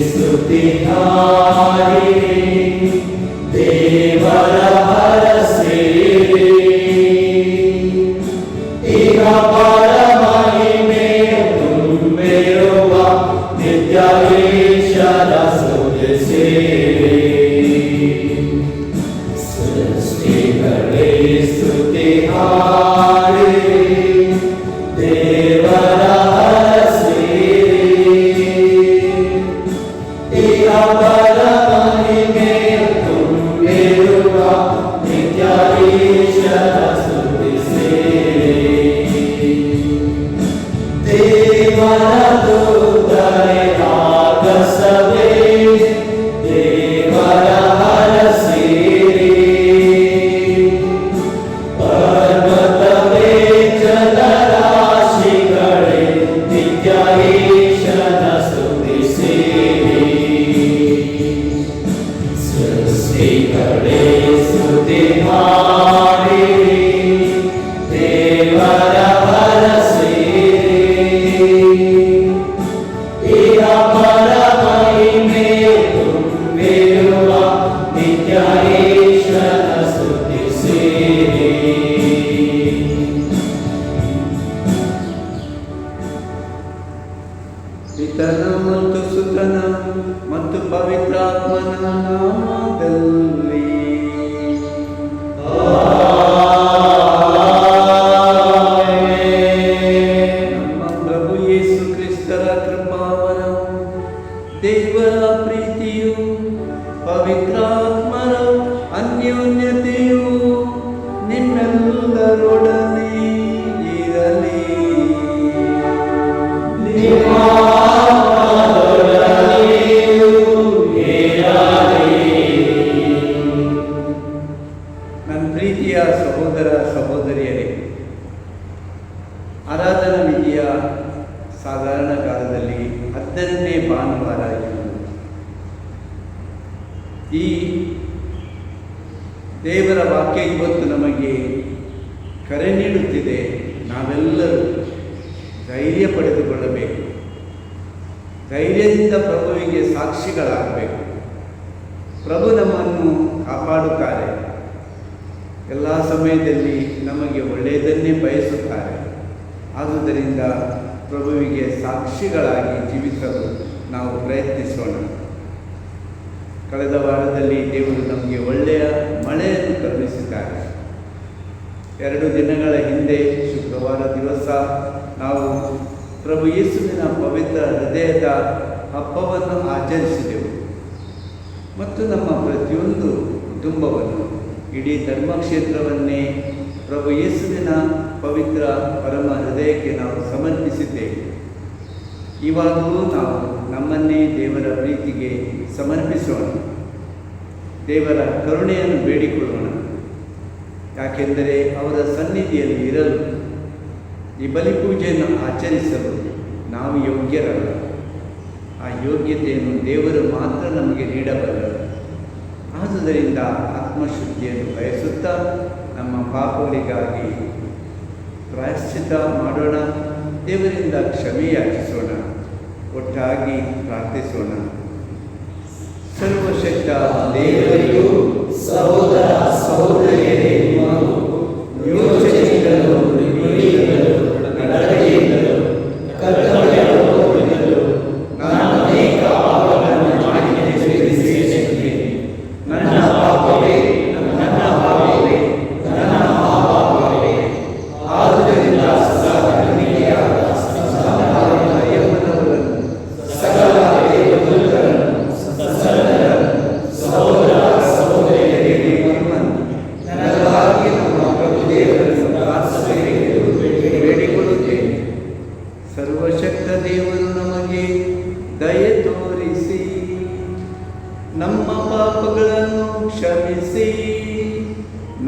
ಸ್ತುತಿ ಹಾಡಿರಿ, ದೇವರ ಹರಸಿರಿ. ಈಗ ಪರ ಮಹಿಮೆಯ ತುಂಬಿರುವ ನಿತ್ಯ ಈಶ್ವರ ಸ್ತುತಿಸಿರಿ. ಸೃಷ್ಟಿಗಳೇ ಸ್ತುತಿ ಹಾಡಿರಿ, ದೇವರ ಹರಸಿರಿ. ಈಗ ಪರ ಮಹಿಮೆಯ ತುಂಬಿರುವ ನಿತ್ಯ ಈಶ್ವರ ಸ್ತುತಿಸಿರಿ. ದೇವರ ದೂತರೇ ಆಗಸವೇ, ದೇವರ ಹರಸಿರಿ. ಪರ್ವತವೇ ಜಲರಾಶಿಗಳೇ, ನಿತ್ಯ ಈಶನ ಸ್ತುತಿಸಿರಿ. ಸೃಷ್ಟಿಗಳೇ ಸ್ತುತಿ ಹಾಡಿರಿ, ದೇವರ ಹರಸಿರಿ. ಈಗ ಪರ ಮಹಿಮೆಯ ತುಂಬಿರುವ ನಿತ್ಯ ಈಶ್ವರ ಸ್ತುತಿಸಿರಿ. ಪಿತನ ಮತ್ತು ಸುತನ ಮತ್ತು ಪವಿತ್ರಾತ್ಮನ ನಾಮದಲ್ಲಿ ನಮ್ಮ ಪ್ರಭು ಯೇಸು ಕ್ರಿಸ್ತರ ಕೃಪಾವರವು, ದೇವರ ಪ್ರೀತಿಯು, ಪವಿತ್ರಾತ್ಮರ ಅನ್ಯೋನ್ಯತೆಯು ನಿಮ್ಮೆಲ್ಲರೊಡನೆ ಇರಲಿ. ನನ್ನ ಪ್ರೀತಿಯ ಸಹೋದರ ಸಹೋದರಿಯರೇ, ಆರಾಧನಾ ವಿಧಿಯ ಸಾಧಾರಣ ಕಾಲದಲ್ಲಿ 10ನೇ ಭಾನುವಾರ ಇರುವುದು. ಈ ದೇವರ ವಾಕ್ಯ ಇವತ್ತು ನಮಗೆ ಕರೆ ನೀಡುತ್ತಿದೆ. ನಾವೆಲ್ಲರೂ ಧೈರ್ಯ ಪಡೆದುಕೊಳ್ಳಬೇಕು, ಧೈರ್ಯದಿಂದ ಪ್ರಭುವಿಗೆ ಸಾಕ್ಷಿಗಳಾಗಬೇಕು. ಪ್ರಭು ನಮ್ಮನ್ನು ಕಾಪಾಡುತ್ತಾರೆ, ಎಲ್ಲ ಸಮಯದಲ್ಲಿ ನಮಗೆ ಒಳ್ಳೆಯದನ್ನೇ ಬಯಸುತ್ತಾರೆ. ಆದುದರಿಂದ ಪ್ರಭುವಿಗೆ ಸಾಕ್ಷಿಗಳಾಗಿ ಜೀವಿಸಲು ನಾವು ಪ್ರಯತ್ನಿಸೋಣ. ಕಳೆದ ವಾರದಲ್ಲಿ ದೇವರು ನಮಗೆ ಒಳ್ಳೆಯ ಮಳೆಯನ್ನು ಕರುಣಿಸಿದ್ದಾರೆ. 2 ದಿನಗಳ ಹಿಂದೆ ಶುಕ್ರವಾರ ದಿವಸ ನಾವು ಪ್ರಭು ಯೇಸುವಿನ ಪವಿತ್ರ ಹೃದಯದ ಹಬ್ಬವನ್ನು ಆಚರಿಸಿದೆವು ಮತ್ತು ನಮ್ಮ ಪ್ರತಿಯೊಂದು ಕುಟುಂಬವನ್ನು, ಇಡೀ ಧರ್ಮಕ್ಷೇತ್ರವನ್ನೇ ಪ್ರಭು ಯೇಸುವಿನ ಪವಿತ್ರ ಪರಮ ಹೃದಯಕ್ಕೆ ನಾವು ಸಮರ್ಪಿಸಿದ್ದೇವೆ. ಇವಾಗಲೂ ನಾವು ನಮ್ಮನ್ನೇ ದೇವರ ಪ್ರೀತಿಗೆ ಸಮರ್ಪಿಸೋಣ, ದೇವರ ಕರುಣೆಯನ್ನು ಬೇಡಿಕೊಳ್ಳೋಣ. ಯಾಕೆಂದರೆ ಅವರ ಸನ್ನಿಧಿಯಲ್ಲಿ ಇರಲು, ಈ ಬಲಿಪೂಜೆಯನ್ನು ಆಚರಿಸಲು ನಾವು ಯೋಗ್ಯರಲ್ಲ. ಆ ಯೋಗ್ಯತೆಯನ್ನು ದೇವರು ಮಾತ್ರ ನಮಗೆ ನೀಡಬಲ್ಲರು. ಆದುದರಿಂದ ಆತ್ಮಶುದ್ಧಿಯನ್ನು ಬಯಸುತ್ತಾ ನಮ್ಮ ಪಾಪಗಳಿಗಾಗಿ ಪ್ರಾಯಶ್ಚಿತ್ತ ಮಾಡೋಣ, ದೇವರಿಂದ ಕ್ಷಮೆ ಯಾಚಿಸೋಣ, ಒಟ್ಟಾಗಿ ಪ್ರಾರ್ಥಿಸೋಣ. ಸರ್ವಶಕ್ತ ದೇವರಿಗೂ ಸಹೋದರ ಸಹೋದರಿಯರೇ, ನಿಮ್ಮನ್ನು ಯೋಚನೆಯಿಂದಲೂ ನುಡಿಯಿಂದಲೂ ನಡತೆಯಿಂದಲೂ ಕರ್ತವ್ಯದಿಂದಲೂ ನಾನು ಅನೇಕ ಪಾಪಗಳನ್ನು ಮಾಡಿದ್ದೇನೆ. ನನ್ನ ಪಾಪವೇ, ನನ್ನ ಪಾಪವೇ, ನನ್ನ ಪಾಪವೇ. ಆದುದರಿಂದ ಸಕಲ ದೇವದೂತರನ್ನು, ಸಹೋದರ ಸಹೋದರಿಯರೇ, ನನಗಾಗಿ ನಮ್ಮ ಪ್ರಭು ದೇವರನ್ನು ಪ್ರಾರ್ಥಿಸಬೇಕೆಂದು ಬೇಡಿಕೊಳ್ಳುತ್ತೇನೆ. ಸರ್ವಶಕ್ತ ದೇವರು ನಮಗೆ ದಯೆ ತೋರಿಸಿ ನಮ್ಮ ಪಾಪಗಳನ್ನು ಕ್ಷಮಿಸಿ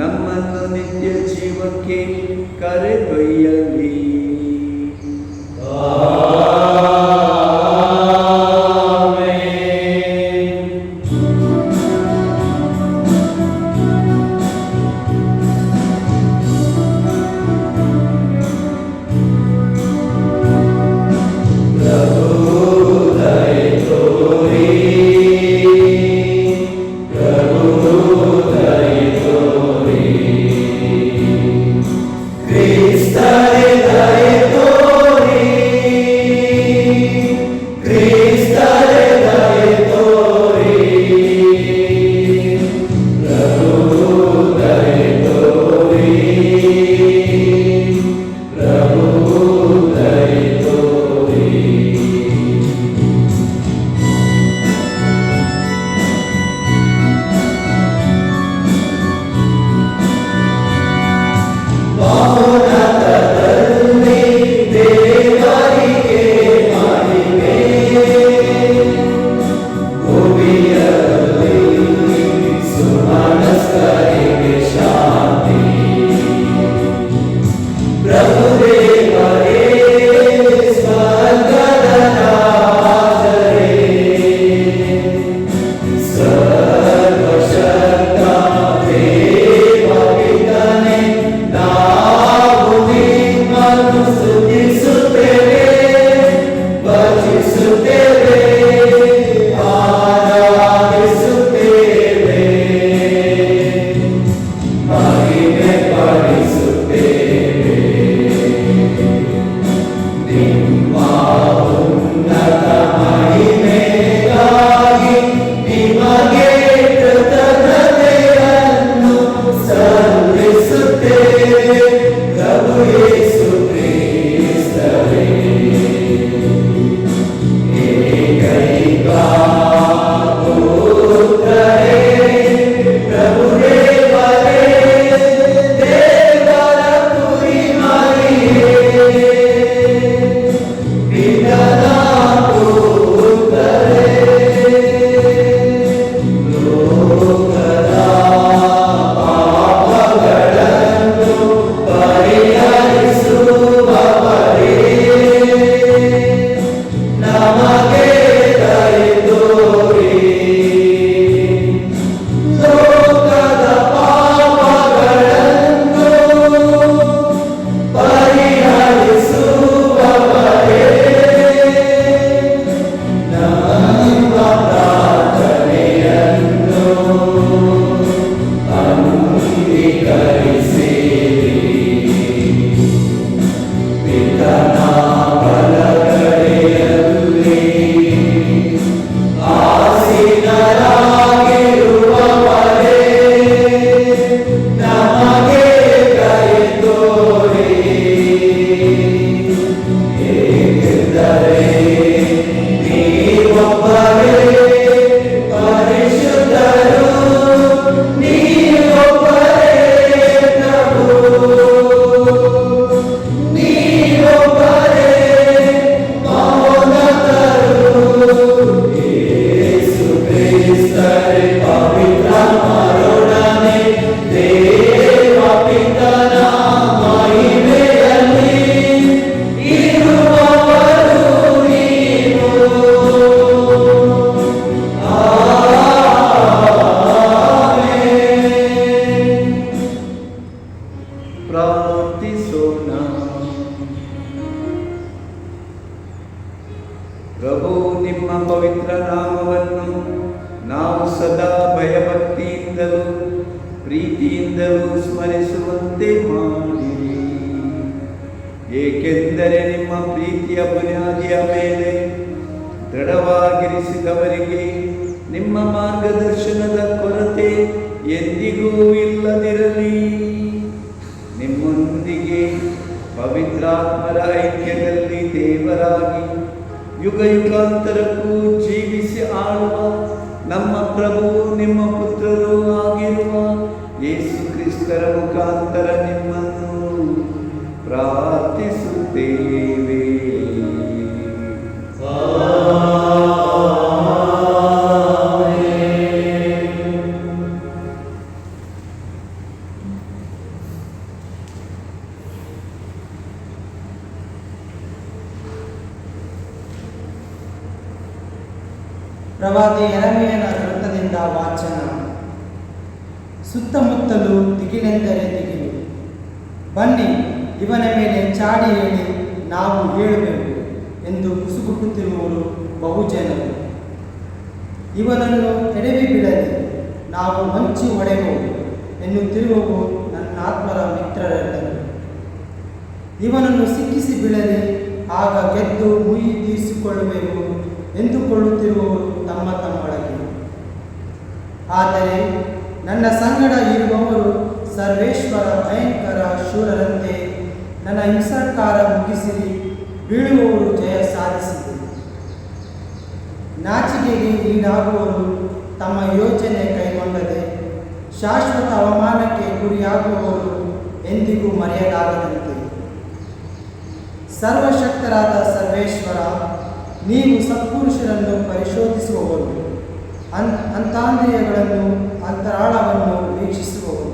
ನಮ್ಮನ್ನು ನಿತ್ಯ ಜೀವಕ್ಕೆ ಕರೆದೊಯ್ಯಲಿ. ಪ್ರಭು ದಯೆ ತೋರಿ ನಾಮವನ್ನು ನಾವು ಸದಾ ಭಯಭಕ್ತಿಯಿಂದಲೂ ಪ್ರೀತಿಯಿಂದಲೂ ಸ್ಮರಿಸುವಂತೆ ಮಾಡಿರಿ. ಏಕೆಂದರೆ ನಿಮ್ಮ ಪ್ರೀತಿಯ ಬುನಾದಿಯ ಮೇಲೆ ದೃಢವಾಗಿರಿಸಿದವರಿಗೆ ನಿಮ್ಮ ಮಾರ್ಗದರ್ಶನದ ಕೊರತೆ ಎಂದಿಗೂ ಇಲ್ಲದಿರಲಿ. ನಿಮ್ಮೊಂದಿಗೆ ಪವಿತ್ರಾತ್ಮರ ಐಕ್ಯದಲ್ಲಿ ದೇವರಾಗಿ ಯುಗ ಯುಗಾಂತರಕ್ಕೂ ಜೀವಿಸಿ ಆಳುವ ನಮ್ಮ ಪ್ರಭು ನಿಮ್ಮ ಪುತ್ರರೂ ಆಗಿರುವ ಯೇಸು ಕ್ರಿಸ್ತರ ಮುಖಾಂತರ ನಿಮ್ಮನ್ನು ಪ್ರಾರ್ಥಿಸುತ್ತೇವೆ. ಪ್ರವಾದಿ ಯೆರೆಮೀಯನ ಗ್ರಂಥದಿಂದ ವಾಚನ. ಸುತ್ತಮುತ್ತಲೂ ದಿಗಿಲೆಂದರೆ ದಿಗಿಲು, ಬನ್ನಿ ಇವನ ಮೇಲೆ ಚಾಡಿ ಹೇಳಿ ನಾವು ಹೇಳಬೇಕು ಎಂದು ಕುಸುಗುಟ್ಟುತ್ತಿರುವವರು ಬಹುಜನರು. ಇವನನ್ನು ಎಡವಿ ಬಿಡಲಿ, ನಾವು ಮಂಚಿ ಹೊಡೆಯುವು ಎನ್ನುತ್ತಿರುವವು ನನ್ನ ಆತ್ಮರ ಮಿತ್ರರೆಲ್ಲರು. ಇವನನ್ನು ಸಿಕ್ಕಿಸಿ ಬಿಡಲಿ, ಆಗ ಗೆದ್ದು ಮುಯಿ ತೀರಿಸಿಕೊಳ್ಳುವೆವು ಎಂದುಕೊಳ್ಳುತ್ತಿರುವವರು ತಮ್ಮ ತಮ್ಮೊಳಗೆ. ಆದರೆ ನನ್ನ ಸಂಗಡ ಇರುವವರು ಸರ್ವೇಶ್ವರ ಭಯಂಕರ ಶೂರರಂತೆ ನನ್ನ ಹಿಂಸಾಕಾರ ಮುಗಿಸಿರಿ, ಬೀಳುವವರು ಜಯ ಸಾಧಿಸಿದೆ. ನಾಚಿಕೆಗೆ ಈಡಾಗುವವರು ತಮ್ಮ ಯೋಚನೆ ಕೈಗೊಂಡರೆ, ಶಾಶ್ವತ ಅವಮಾನಕ್ಕೆ ಗುರಿಯಾಗುವವರು ಎಂದಿಗೂ ಮರೆಯಲಾಗದಂತೆ. ಸರ್ವಶಕ್ತರಾದ ಸರ್ವೇಶ್ವರ, ನೀವು ಸತ್ಪುರುಷರನ್ನು ಪರಿಶೋಧಿಸುವವರು, ಅಂತಾಂದ್ರಿಯಗಳನ್ನು ಅಂತರಾಳವನ್ನು ವೀಕ್ಷಿಸುವವರು.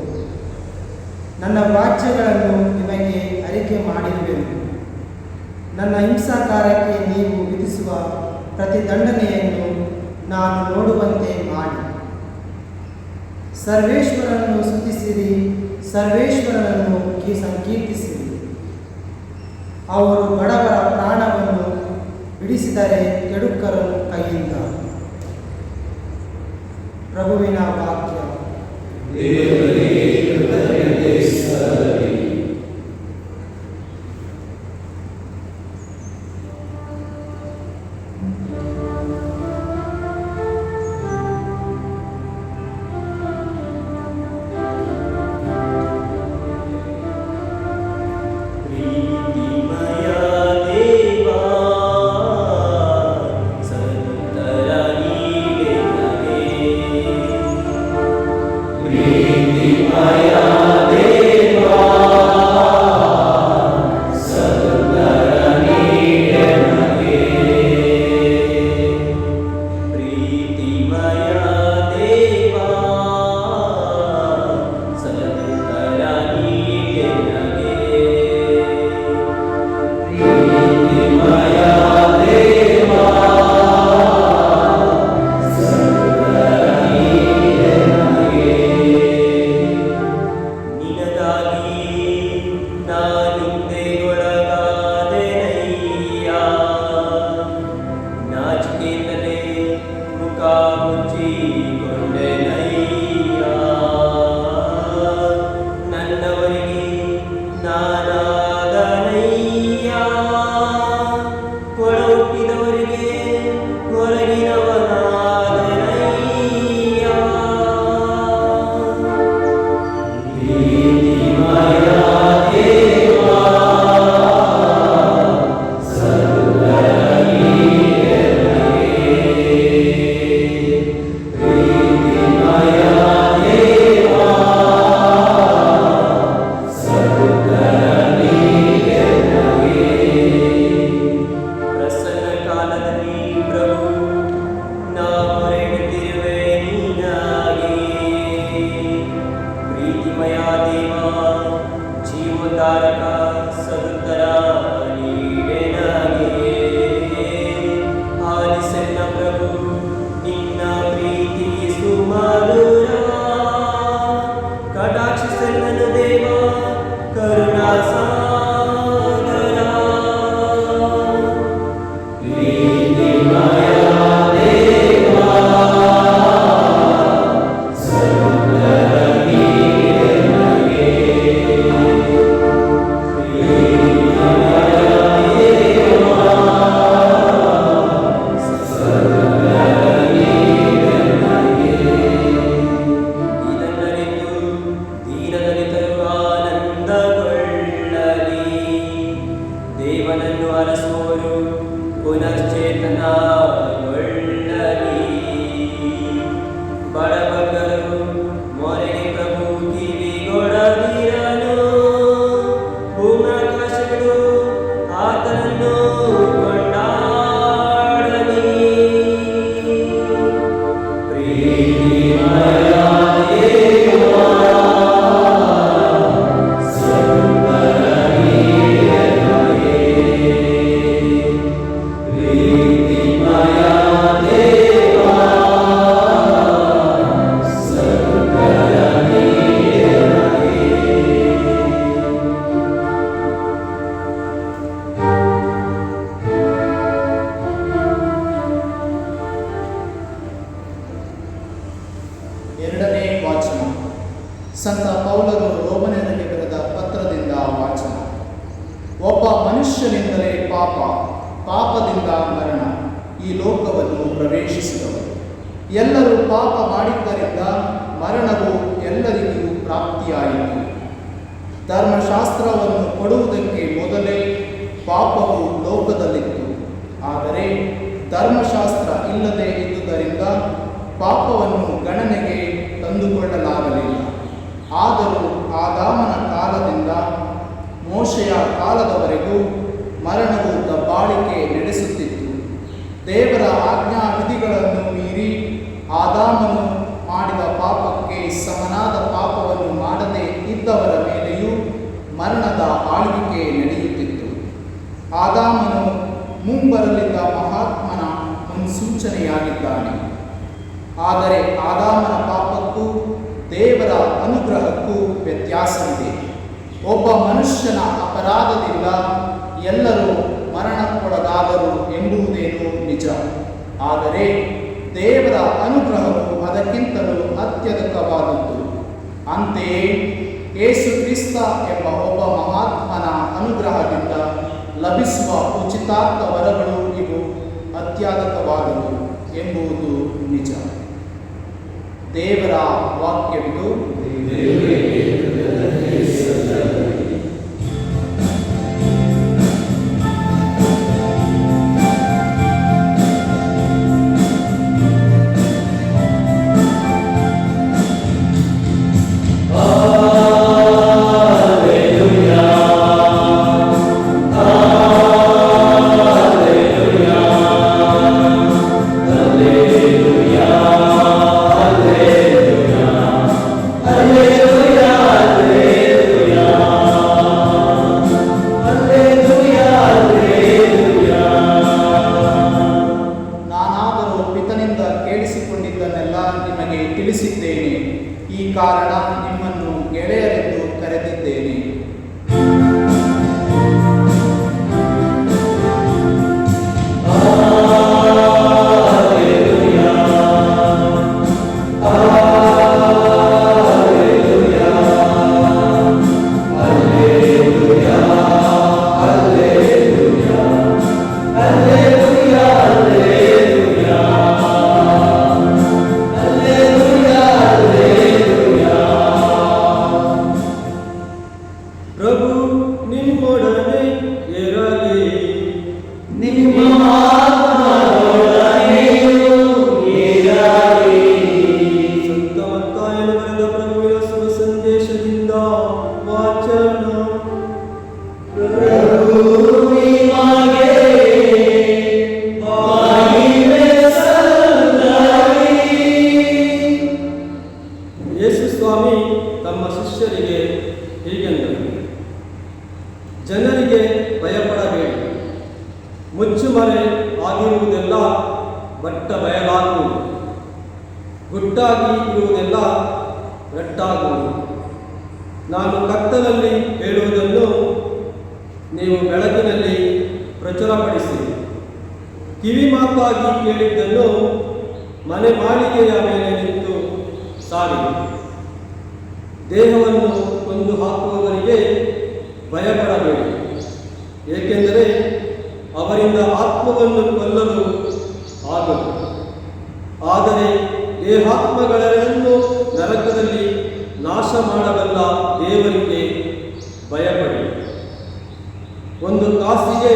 ನನ್ನ ವಾಚ್ಯಗಳನ್ನು ನಿಮಗೆ ಅರಿಕೆ ಮಾಡಿರುವೆನು. ನನ್ನ ಹಿಂಸಾಕಾರಕ್ಕೆ ನೀವು ವಿಧಿಸುವ ಪ್ರತಿದಂಡನೆಯನ್ನು ನಾನು ನೋಡುವಂತೆ ಮಾಡಿ. ಸರ್ವೇಶ್ವರನನ್ನು ಸ್ತುತಿಸಿರಿ, ಸರ್ವೇಶ್ವರನನ್ನು ಸಂಕೀರ್ತಿಸಿರಿ. ಅವರು ಬಡವರ ಪ್ರಾಣವನ್ನು ಬಿಡಿಸಿದರೆ ಕೆಡುಕರನ್ನು ಕೈಯಿಂದ. ಪ್ರಭುವಿನ ವಾಕ್ಯ. ಸಂತರ ನೀಡೆ ಎರಡನೇ ವಾಚನ. ಸಂತ ಪೌಲನು ರೋಮನರಿಗೆ ಬರೆದ ಪತ್ರದಿಂದ ವಾಚನ. ಒಬ್ಬ ಮನುಷ್ಯನಿಂದಲೇ ಪಾಪದಿಂದ ಮರಣ ಈ ಲೋಕವನ್ನು ಪ್ರವೇಶಿಸಿದವರು. ಎಲ್ಲರೂ ಪಾಪ ಮಾಡಿದ್ದರಿಂದ ಮರಣವು ಎಲ್ಲರಿಗೂ ಪ್ರಾಪ್ತಿಯಾಯಿತು. ಧರ್ಮಶಾಸ್ತ್ರವನ್ನು ಕೊಡುವುದಕ್ಕೆ ಮೊದಲೇ ಪಾಪವು ಲೋಕದಲ್ಲಿತ್ತು. ಆದರೆ ಧರ್ಮಶಾಸ್ತ್ರ ಇಲ್ಲದೆ ಇದ್ದುದರಿಂದ ಪಾಪವನ್ನು ಗಣನೆಗೆ ತಂದುಕೊಳ್ಳಲಾಗಲಿಲ್ಲ. ಆದರೂ ಆದಾಮನ ಕಾಲದಿಂದ ಮೋಶೆಯ ಕಾಲದವರೆಗೂ ಮರಣವು ದಬ್ಬಾಳಿಕೆ ನಡೆಸುತ್ತಿತ್ತು. ದೇವರ ಆಜ್ಞಾ ವಿಧಿಗಳನ್ನು ಮೀರಿ ಆದಾಮನು ಮಾಡಿದ ಪಾಪಕ್ಕೆ ಸಮನಾದ ಪಾಪವನ್ನು ಮಾಡದೆ ಇದ್ದವರ ಮೇಲೆಯೂ ಮರಣದ ಆಳ್ವಿಕೆ ನಡೆಯುತ್ತಿತ್ತು. ಆದಾಮನು ಮುಂಬರಲಿದ್ದ ಮಹಾತ್ಮನ ಮುನ್ಸೂಚನೆಯಾಗಿದ್ದಾನೆ. ಆದರೆ ಆದಾಮನ ಪಾಪಕ್ಕೂ ದೇವರ ಅನುಗ್ರಹಕ್ಕೂ ವ್ಯತ್ಯಾಸವಿದೆ. ಒಬ್ಬ ಮನುಷ್ಯನ ಅಪರಾಧದಿಂದ ಎಲ್ಲರೂ ಮರಣಕ್ಕೊಳಗಾದರು ಎಂಬುದೇನೋ ನಿಜ. ಆದರೆ ದೇವರ ಅನುಗ್ರಹವು ಅದಕ್ಕಿಂತಲೂ ಅತ್ಯಧಿಕವಾದದ್ದು. ಅಂತೆಯೇ ಯೇಸು ಕ್ರಿಸ್ತ ಎಂಬ ಒಬ್ಬ ಮಹಾತ್ಮನ ಅನುಗ್ರಹದಿಂದ ಲಭಿಸುವ ಉಚಿತಾರ್ಥ ವರಗಳು ಇವು ಅತ್ಯಧಿಕವಾದವು ಎಂಬುದು ನಿಜ. ದೇವರ ವಾಕ್ಯವಿದು. ತಿಳಿಸಿದ್ದೇನೆ. ಈ ಕಾರಣ ನಿಮ್ಮನ್ನು ಗೆಳೆಯರೆಂದು ಕರೆದಿದ್ದೇನೆ. ಜನರಿಗೆ ಭಯಪಡಬೇಡಿ. ಮುಚ್ಚುಮರೆ ಆಗಿರುವುದೆಲ್ಲ ಬಟ್ಟ ಬಯಲಾಗುವುದು, ಗುಟ್ಟಾಗಿ ಇರುವುದೆಲ್ಲ ರಟ್ಟಾಗುವುದು. ನಾನು ಕತ್ತಲಲ್ಲಿ ಹೇಳುವುದನ್ನು ನೀವು ಬೆಳಕಿನಲ್ಲಿ ಪ್ರಚುರಪಡಿಸಿ, ಕಿವಿ ಮಾತಾಗಿ ಕೇಳಿದ್ದನ್ನು ಮನೆ ಮಾಳಿಗೆಯ ಮೇಲೆ ನಿಂತು ಸಾರಿ. ದೇಹವನ್ನು ಕೊಂದು ಹಾಕುವವರಿಗೆ ಭಯಪಡಬೇಡಿ, ಏಕೆಂದರೆ ಅವರಿಂದ ಆತ್ಮವನ್ನು ಕೊಲ್ಲಲು ಆಗದು. ಆದರೆ ದೇಹಾತ್ಮಗಳೆರಡನ್ನೂ ನರಕದಲ್ಲಿ ನಾಶ ಮಾಡಬಲ್ಲ ದೇವರಿಗೆ ಭಯಪಡಿ. ಒಂದು ಕಾಸಿಗೆ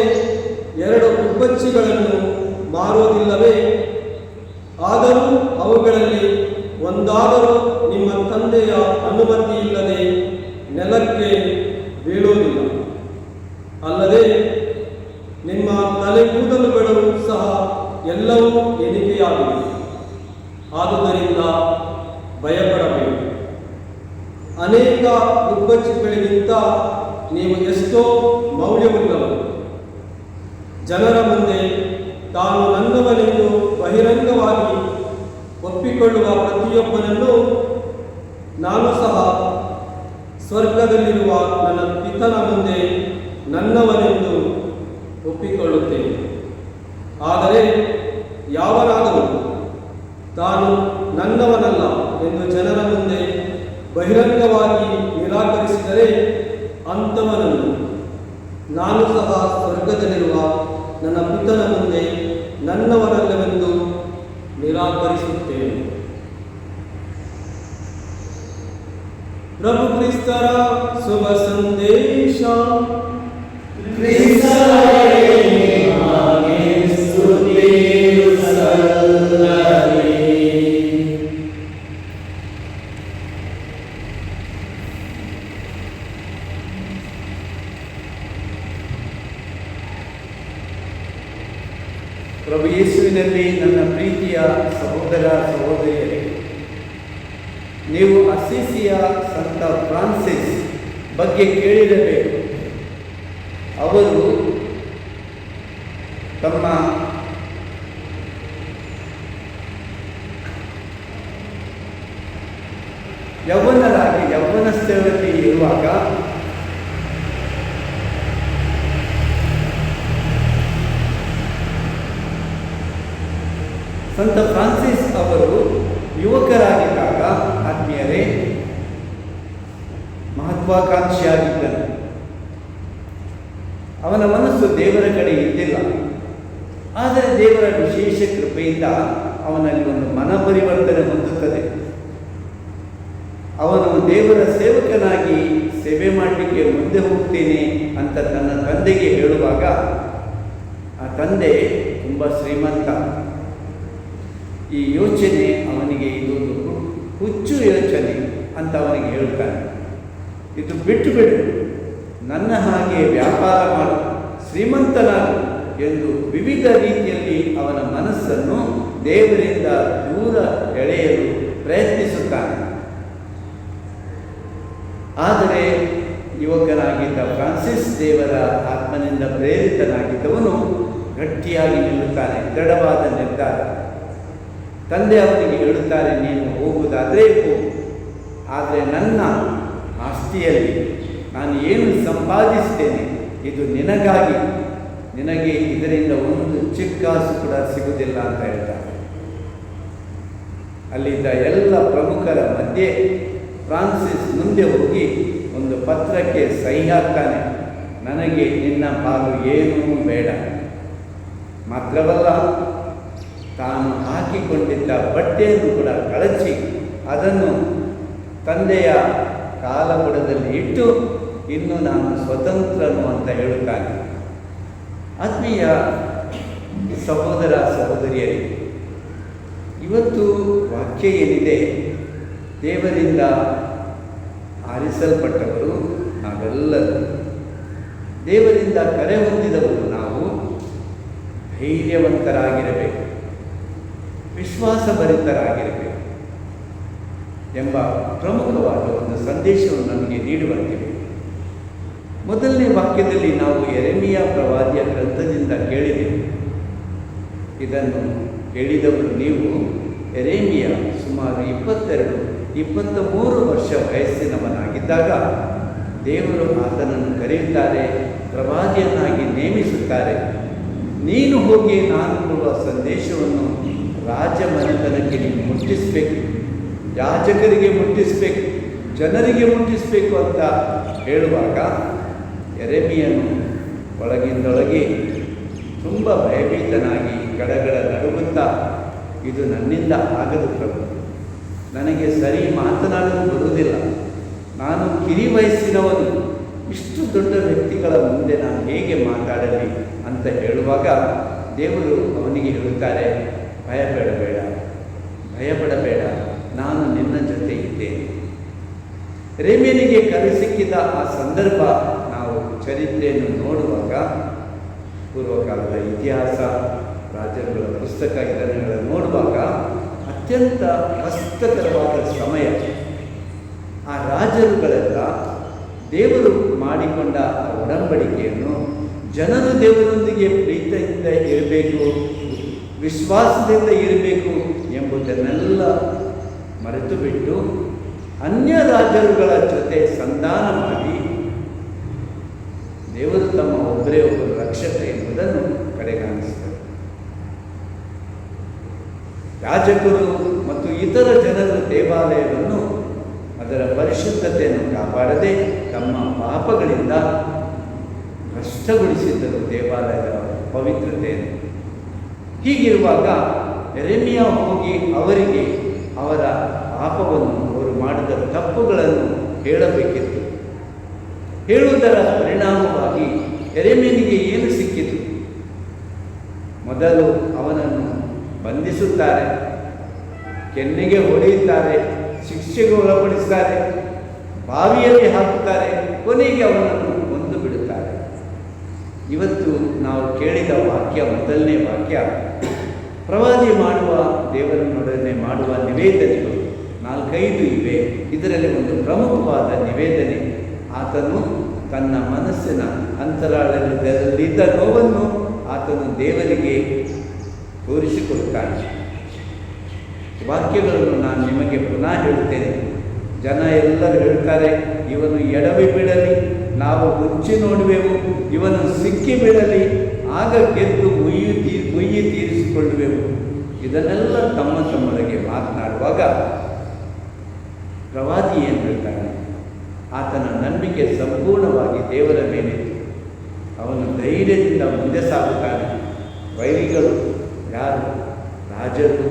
2 ಗುಬ್ಬಚ್ಚಿಗಳನ್ನು ಮಾರುವುದಿಲ್ಲವೇ? ಆದರೂ ಅವುಗಳಲ್ಲಿ ಒಂದಾದರೂ ನಿಮ್ಮ ತಂದೆಯ ಅನುಮತಿ ಇಲ್ಲದೆ ನೆಲಕ್ಕೆ ಬೀಳುವುದಿಲ್ಲ. ಅಲ್ಲದೆ ನಿಮ್ಮ ತಲೆಗೂದಲುಗಳು ಸಹ ಎಲ್ಲವೂ ಎಣಿಕೆಯಾಗಿವೆ. ಆದುದರಿಂದ ಅನೇಕ ಗುಬ್ಬಚ್ಚಿಗಳಿಗಿಂತ ನೀವು ಎಷ್ಟೋ ಮೌಲ್ಯವುಳ್ಳವರು. ಜನರ ಮುಂದೆ ತಾನು ನನ್ನವನೆಂದು ಬಹಿರಂಗವಾಗಿ ಒಪ್ಪಿಕೊಳ್ಳುವ ಪ್ರತಿಯೊಬ್ಬನನ್ನು ನಾನು ಸಹ ಸ್ವರ್ಗದಲ್ಲಿರುವ ನನ್ನ ಪಿತನ ಮುಂದೆ ನನ್ನವನೆಂದು ಒಪ್ಪಿಕೊಳ್ಳುತ್ತೇನೆ. ಆದರೆ ಯಾವನಾದರೂ ತಾನು ನನ್ನವನಲ್ಲ ಎಂದು ಜನರ ಮುಂದೆ ಬಹಿರಂಗವಾಗಿ ನಿರಾಕರಿಸಿದರೆ ಅಂಥವನನ್ನು ನಾನು ಸಹ ಸ್ವರ್ಗದಲ್ಲಿರುವ ನನ್ನ ಪಿತನ ಮುಂದೆ ನನ್ನವನಲ್ಲವೆಂದು ನಿರಾಕರಿಸುತ್ತೇನೆ. ಪ್ರಭು ಕ್ರಿಸ್ತರ ಶುಭ ಸಂದೇಶ. ಪ್ರಭು ಯೇಸುವಿನಲ್ಲಿ ನನ್ನ ಪ್ರೀತಿಯ ಸಹೋದರ ಸಹೋದರಿಯರೇ, ನೀವು ಅಸ್ಸಿಸಿಯ ಸಂತ ಫ್ರಾನ್ಸಿಸ್ ಬಗ್ಗೆ ಕೇಳಿರಬೇಕು. ಅವರು ತಮ್ಮ ಯೌವನಸ್ಥರಲ್ಲಿ ಇರುವಾಗ ಸಂತ ಫ್ರಾನ್ಸಿಸ್ ಅವರು ಯುವಕರಾಗಿದ್ದಾಗ ಆತ್ಮೀಯರೇ ಮಹತ್ವಾಕಾಂಕ್ಷಿಯಾಗಿದ್ದನು. ಅವನ ಮನಸ್ಸು ದೇವರ ಕಡೆ ಇದ್ದಿಲ್ಲ. ಆದರೆ ದೇವರ ವಿಶೇಷ ಕೃಪೆಯಿಂದ ಅವನಲ್ಲಿ ಒಂದು ಮನಪರಿವರ್ತನೆ ಹೊಂದುತ್ತದೆ. ಅವನು ದೇವರ ಸೇವಕನಾಗಿ ಸೇವೆ ಮಾಡಲಿಕ್ಕೆ ಮುಂದೆ ಹೋಗ್ತೇನೆ ಅಂತ ತನ್ನ ತಂದೆಗೆ ಹೇಳುವಾಗ ಆ ತಂದೆ ತುಂಬ ಶ್ರೀಮಂತ. ಈ ಯೋಚನೆ ಅವನಿಗೆ ಇದೊಂದು ಹುಚ್ಚು ಯೋಚನೆ ಅಂತ ಅವನಿಗೆ ಹೇಳ್ತಾನೆ. ಇದು ಬಿಟ್ಟು ಬಿಡು, ನನ್ನ ಹಾಗೆ ವ್ಯಾಪಾರ ಮಾಡು, ಶ್ರೀಮಂತನಾಗು ಎಂದು ವಿವಿಧ ರೀತಿಯಲ್ಲಿ ಅವನ ಮನಸ್ಸನ್ನು ದೇವರಿಂದ ದೂರ ಎಳೆಯಲು ಪ್ರಯತ್ನಿಸುತ್ತಾನೆ. ಆದರೆ ಯುವಕನಾಗಿದ್ದ ಫ್ರಾನ್ಸಿಸ್ ದೇವರ ಆತ್ಮನಿಂದ ಪ್ರೇರಿತನಾಗಿದ್ದವನು ಗಟ್ಟಿಯಾಗಿ ನಿಲ್ಲುತ್ತಾನೆ. ದೃಢವಾದ ನಿರ್ಧಾರ. ತಂದೆ ಅವನಿಗೆ ಹೇಳುತ್ತಾರೆ, ನೀನು ಹೋಗುವುದಾದರೆ ಹೋಗು, ಆದರೆ ನನ್ನ ಆಸ್ತಿಯಲ್ಲಿ ನಾನು ಏನು ಸಂಪಾದಿಸ್ತೇನೆ ಇದು ನಿನಗಾಗಿ, ನಿನಗೆ ಇದರಿಂದ ಒಂದು ಚಿಕ್ಕಾಸು ಕೂಡ ಸಿಗುವುದಿಲ್ಲ ಅಂತ ಹೇಳ್ತಾರೆ. ಅಲ್ಲಿದ್ದ ಎಲ್ಲ ಪ್ರಮುಖರ ಮಧ್ಯೆ ಫ್ರಾನ್ಸಿಸ್ ಮುಂದೆ ಹೋಗಿ ಒಂದು ಪತ್ರಕ್ಕೆ ಸಹಿ ಹಾಕ್ತಾನೆ. ನನಗೆ ನಿನ್ನ ಪಾಲು ಏನೂ ಬೇಡ. ಮಾತ್ರವಲ್ಲ, ತಾನು ಹಾಕಿಕೊಂಡಿದ್ದ ಬಟ್ಟೆಯನ್ನು ಕೂಡ ಕಳಚಿ ಅದನ್ನು ತಂದೆಯ ಕಾಲಬುಡದಲ್ಲಿ ಇಟ್ಟು ಇನ್ನು ನಾನು ಸ್ವತಂತ್ರನು ಅಂತ ಹೇಳುತ್ತಾನೆ. ಆತ್ಮೀಯ ಸಹೋದರ ಸಹೋದರಿಯರೇ, ಇವತ್ತು ವಾಕ್ಯ ಏನಿದೆ, ದೇವರಿಂದ ಆರಿಸಲ್ಪಟ್ಟವರು ನಾವೆಲ್ಲರೂ, ದೇವರಿಂದ ಕರೆ ಹೊಂದಿದವರು ನಾವು ಧೈರ್ಯವಂತರಾಗಿರಬೇಕು, ವಿಶ್ವಾಸಭರಿತರಾಗಿರಬೇಕು ಎಂಬ ಪ್ರಮುಖವಾದ ಒಂದು ಸಂದೇಶವನ್ನು ನಮಗೆ ನೀಡುವಂತಿವೆ. ಮೊದಲನೇ ವಾಕ್ಯದಲ್ಲಿ ನಾವು ಯೆರೆಮೀಯ ಪ್ರವಾದಿಯ ಗ್ರಂಥದಿಂದ ಕೇಳಿದೆವು. ಇದನ್ನು ಕೇಳಿದವರು ನೀವು. ಯೆರೆಮೀಯ ಸುಮಾರು 22-23 ವರ್ಷ ವಯಸ್ಸಿನವನಾಗಿದ್ದಾಗ ದೇವರು ಆತನನ್ನು ಕರೆಯುತ್ತಾರೆ, ಪ್ರವಾದಿಯನ್ನಾಗಿ ನೇಮಿಸುತ್ತಾರೆ. ನೀನು ಹೋಗಿ ನಾನು ಕೊಡುವ ಸಂದೇಶವನ್ನು ರಾಜಮನೆತನಕ್ಕೆ ನೀನು ಮುಟ್ಟಿಸಬೇಕು, ಯಾಜಕರಿಗೆ ಮುಟ್ಟಿಸಬೇಕು, ಜನರಿಗೆ ಮುಟ್ಟಿಸಬೇಕು ಅಂತ ಹೇಳುವಾಗ ಯೆರೆಮೀಯನು ಒಳಗಿಂದೊಳಗೆ ತುಂಬ ಭಯಭೀತನಾಗಿ ಗಡಗಡ ನಡುಗುತ್ತಾ, ಇದು ನನ್ನಿಂದ ಆಗದು ಪ್ರಭು, ನನಗೆ ಸರಿ ಮಾತನಾಡಲು ಬರುವುದಿಲ್ಲ, ನಾನು ಕಿರಿ ವಯಸ್ಸಿನವನು, ಇಷ್ಟು ದೊಡ್ಡ ವ್ಯಕ್ತಿಗಳ ಮುಂದೆ ನಾನು ಹೇಗೆ ಮಾತಾಡಲಿ ಅಂತ ಹೇಳುವಾಗ ದೇವರು ಅವನಿಗೆ ಹೇಳುತ್ತಾರೆ, ಭಯಪಡಬೇಡ, ನಾನು ನಿನ್ನ ಜೊತೆ ಇದ್ದೇನೆ. ಯೆರೆಮೀಯನಿಗೆ ಕರೆ ಸಿಕ್ಕಿದ ಆ ಸಂದರ್ಭ ನಾವು ಚರಿತ್ರೆಯನ್ನು ನೋಡುವಾಗ, ಪೂರ್ವಕಾಲದ ಇತಿಹಾಸ, ರಾಜರುಗಳ ಪುಸ್ತಕ ಇದನ್ನೆಲ್ಲ ನೋಡುವಾಗ ಅತ್ಯಂತ ಕಷ್ಟಕರವಾದ ಸಮಯ. ಆ ರಾಜರುಗಳೆಲ್ಲ ದೇವರು ಮಾಡಿಕೊಂಡ ಆ ಒಡಂಬಡಿಕೆಯನ್ನು ಜನರು ದೇವರೊಂದಿಗೆ ಪ್ರೀತಿಯಿಂದ ಇರಬೇಕು, ವಿಶ್ವಾಸದಿಂದ ಇರಬೇಕು ಎಂಬುದನ್ನೆಲ್ಲ ಮರೆತು ಬಿಟ್ಟು ಅನ್ಯ ರಾಜರುಗಳ ಜೊತೆ ಸಂಧಾನ ಮಾಡಿ ದೇವರು ತಮ್ಮ ಒಬ್ಬರೇ ಒಬ್ಬರು ರಕ್ಷಕ ಎಂಬುದನ್ನು ಕಡೆಗಾಣಿಸಿದರು. ಯಾಜಕರು ಮತ್ತು ಇತರ ಜನರು ದೇವಾಲಯವನ್ನು ಅದರ ಪರಿಶುದ್ಧತೆಯನ್ನು ಕಾಪಾಡದೆ ತಮ್ಮ ಪಾಪಗಳಿಂದ ನಷ್ಟಗೊಳಿಸಿದ್ದರು ದೇವಾಲಯದ ಪವಿತ್ರತೆಯನ್ನು. ಹೀಗಿರುವಾಗ ಯೆರೆಮೀಯ ಹೋಗಿ ಅವರಿಗೆ ಅವರ ಪಾಪವನ್ನು, ಅವರು ಮಾಡಿದ ತಪ್ಪುಗಳನ್ನು ಹೇಳಬೇಕಿತ್ತು. ಹೇಳುವುದರ ಪರಿಣಾಮವಾಗಿ ಯೆರೆಮೀಯನಿಗೆ ಏನು ಸಿಕ್ಕಿತು? ಮೊದಲು ಅವನನ್ನು ಬಂಧಿಸುತ್ತಾರೆ, ಕೆನ್ನೆಗೆ ಹೊಡೆಯುತ್ತಾರೆ, ಶಿಕ್ಷೆಗೆ ಒಳಪಡಿಸುತ್ತಾರೆ, ಬಾವಿಯಲ್ಲಿ ಹಾಕುತ್ತಾರೆ, ಕೊನೆಗೆ ಅವನನ್ನು ಕೊಂದು ಬಿಡುತ್ತಾರೆ. ಇವತ್ತು ನಾವು ಕೇಳಿದ ವಾಕ್ಯ, ಮೊದಲನೇ ವಾಕ್ಯ, ಪ್ರವಾದಿ ಮಾಡುವ ದೇವರನ್ನೊಡನೆ ಮಾಡುವ ನಿವೇದನೆಗಳು 4-5 ಇವೆ. ಇದರಲ್ಲಿ ಒಂದು ಪ್ರಮುಖವಾದ ನಿವೇದನೆ, ಆತನು ತನ್ನ ಮನಸ್ಸಿನ ಅಂತರಾಳದಲ್ಲಿದ್ದ ನೋವನ್ನು ಆತನು ದೇವರಿಗೆ ತೋರಿಸಿಕೊಡುತ್ತಾನೆ. ವಾಕ್ಯಗಳನ್ನು ನಾನು ನಿಮಗೆ ಪುನಃ ಹೇಳುತ್ತೇನೆ. ಜನ ಎಲ್ಲರೂ ಹೇಳ್ತಾರೆ, ಇವನು ಎಡವಿ ಬಿಡಲಿ, ನಾವು ಮುಚ್ಚಿ ನೋಡುವೆವು, ಇವನು ಸಿಕ್ಕಿ ಬಿಡಲಿ, ಆಗ ಗೆದ್ದು ಮುಯ್ಯಿ ತೀರಿಸಿಕೊಳ್ಳುವೆವು. ಇದನ್ನೆಲ್ಲ ತಮ್ಮೊಳಗೆ ಮಾತನಾಡುವಾಗ ಪ್ರವಾದಿ ಏನು ಹೇಳ್ತಾನೆ? ಆತನ ನಂಬಿಕೆ ಸಂಪೂರ್ಣವಾಗಿ ದೇವರ ಮೇಲಿತ್ತು. ಅವನು ಧೈರ್ಯದಿಂದ ಮುಂದೆ ಸಾಗುತ್ತಾನೆ. ವೈರಿಗಳು ಯಾರು? ರಾಜರು,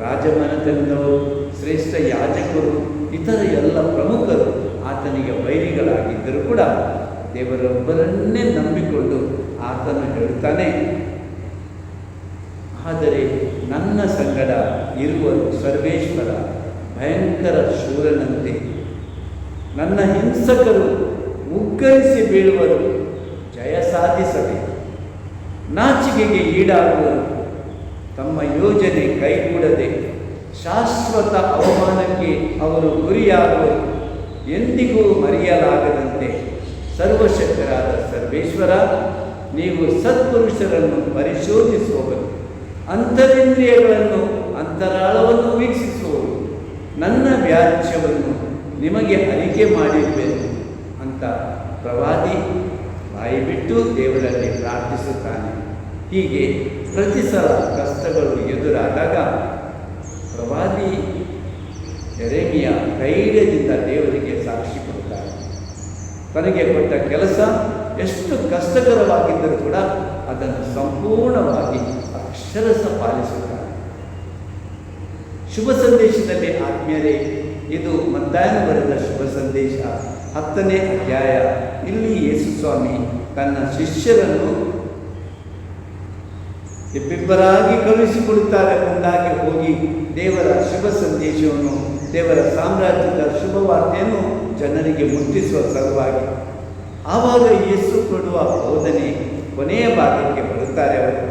ರಾಜಮನೆತನದವರು, ಶ್ರೇಷ್ಠ ಯಾಜಕರು, ಇತರ ಎಲ್ಲ ಪ್ರಮುಖರು ಆತನಿಗೆ ವೈರಿಗಳಾಗಿದ್ದರೂ ಕೂಡ ದೇವರೊಬ್ಬರನ್ನೇ ನಂಬಿಕೊಂಡು ಆತನು ಹೇಳ್ತಾನೆ, ಆದರೆ ನನ್ನ ಸಂಗಡ ಇರುವರು ಸರ್ವೇಶ್ವರ ಭಯಂಕರ ಶೂರನಂತೆ, ನನ್ನ ಹಿಂಸಕರು ಮುಗ್ಗರಿಸಿ ಬೀಳುವರು, ಜಯ ಸಾಧಿಸಬೇಕು, ನಾಚಿಕೆಗೆ ಈಡಾಗುವರು, ತಮ್ಮ ಯೋಜನೆ ಕೈಗೂಡದೆ ಶಾಶ್ವತ ಅವಮಾನಕ್ಕೆ ಅವರು ಗುರಿಯಾಗುವರು, ಎಂದಿಗೂ ಮರೆಯಲಾಗದಂತೆ. ಸರ್ವಶಕ್ತರಾದ ಸರ್ವೇಶ್ವರ, ನೀವು ಸತ್ಪುರುಷರನ್ನು ಪರಿಶೋಧಿಸುವವರು, ಅಂತರೇಂದ್ರಿಯಗಳನ್ನು ಅಂತರಾಳವನ್ನು ವೀಕ್ಷಿಸುವವರು, ನನ್ನ ವ್ಯಾಜ್ಯವನ್ನು ನಿಮಗೆ ಅರಿಕೆ ಮಾಡಿರುವೆನು ಅಂತ ಪ್ರವಾದಿ ಬಾಯಿ ಬಿಟ್ಟು ದೇವರಲ್ಲಿ ಪ್ರಾರ್ಥಿಸುತ್ತಾನೆ. ಹೀಗೆ ಪ್ರತಿ ಸಲ ಕಷ್ಟಗಳು ಎದುರಾದಾಗ ಪ್ರವಾದಿ ಯೆರೆಮೀಯ ಧೈರ್ಯದಿಂದ ದೇವರಿಗೆ ಸಾಕ್ಷಿ ಕೊಡುತ್ತಾರೆ. ತನಗೆ ಕೊಟ್ಟ ಕೆಲಸ ಎಷ್ಟು ಕಷ್ಟಕರವಾಗಿದ್ದರೂ ಕೂಡ ಅದನ್ನು ಸಂಪೂರ್ಣವಾಗಿ ಅಕ್ಷರಶಃ ಪಾಲಿಸುತ್ತಾರೆ. ಶುಭ ಸಂದೇಶದಲ್ಲಿ ಆತ್ಮೀಯರೇ, ಇದು ಮತ್ತಾಯನು ಬರೆದ ಶುಭ ಸಂದೇಶ 10ನೇ ಅಧ್ಯಾಯ. ಇಲ್ಲಿ ಯೇಸು ಸ್ವಾಮಿ ತನ್ನ ಶಿಷ್ಯರನ್ನು ಇಬ್ಬಿಬ್ಬರಾಗಿ ಕಳುಹಿಸಿಕೊಡುತ್ತಾರೆ. ಮುಂದಾಗಿ ಹೋಗಿ ದೇವರ ಶುಭ ಸಂದೇಶವನ್ನು, ದೇವರ ಸಾಮ್ರಾಜ್ಯದ ಶುಭವಾರ್ತೆಯನ್ನು ಜನರಿಗೆ ಮುಟ್ಟಿಸುವ ಸಲುವಾಗಿ. ಆವಾಗ ಯೇಸು ಕೊಡುವ ಬೋಧನೆ ಕೊನೆಯ ಭಾಗಕ್ಕೆ ಬರುತ್ತಾರೆ ಅವರು.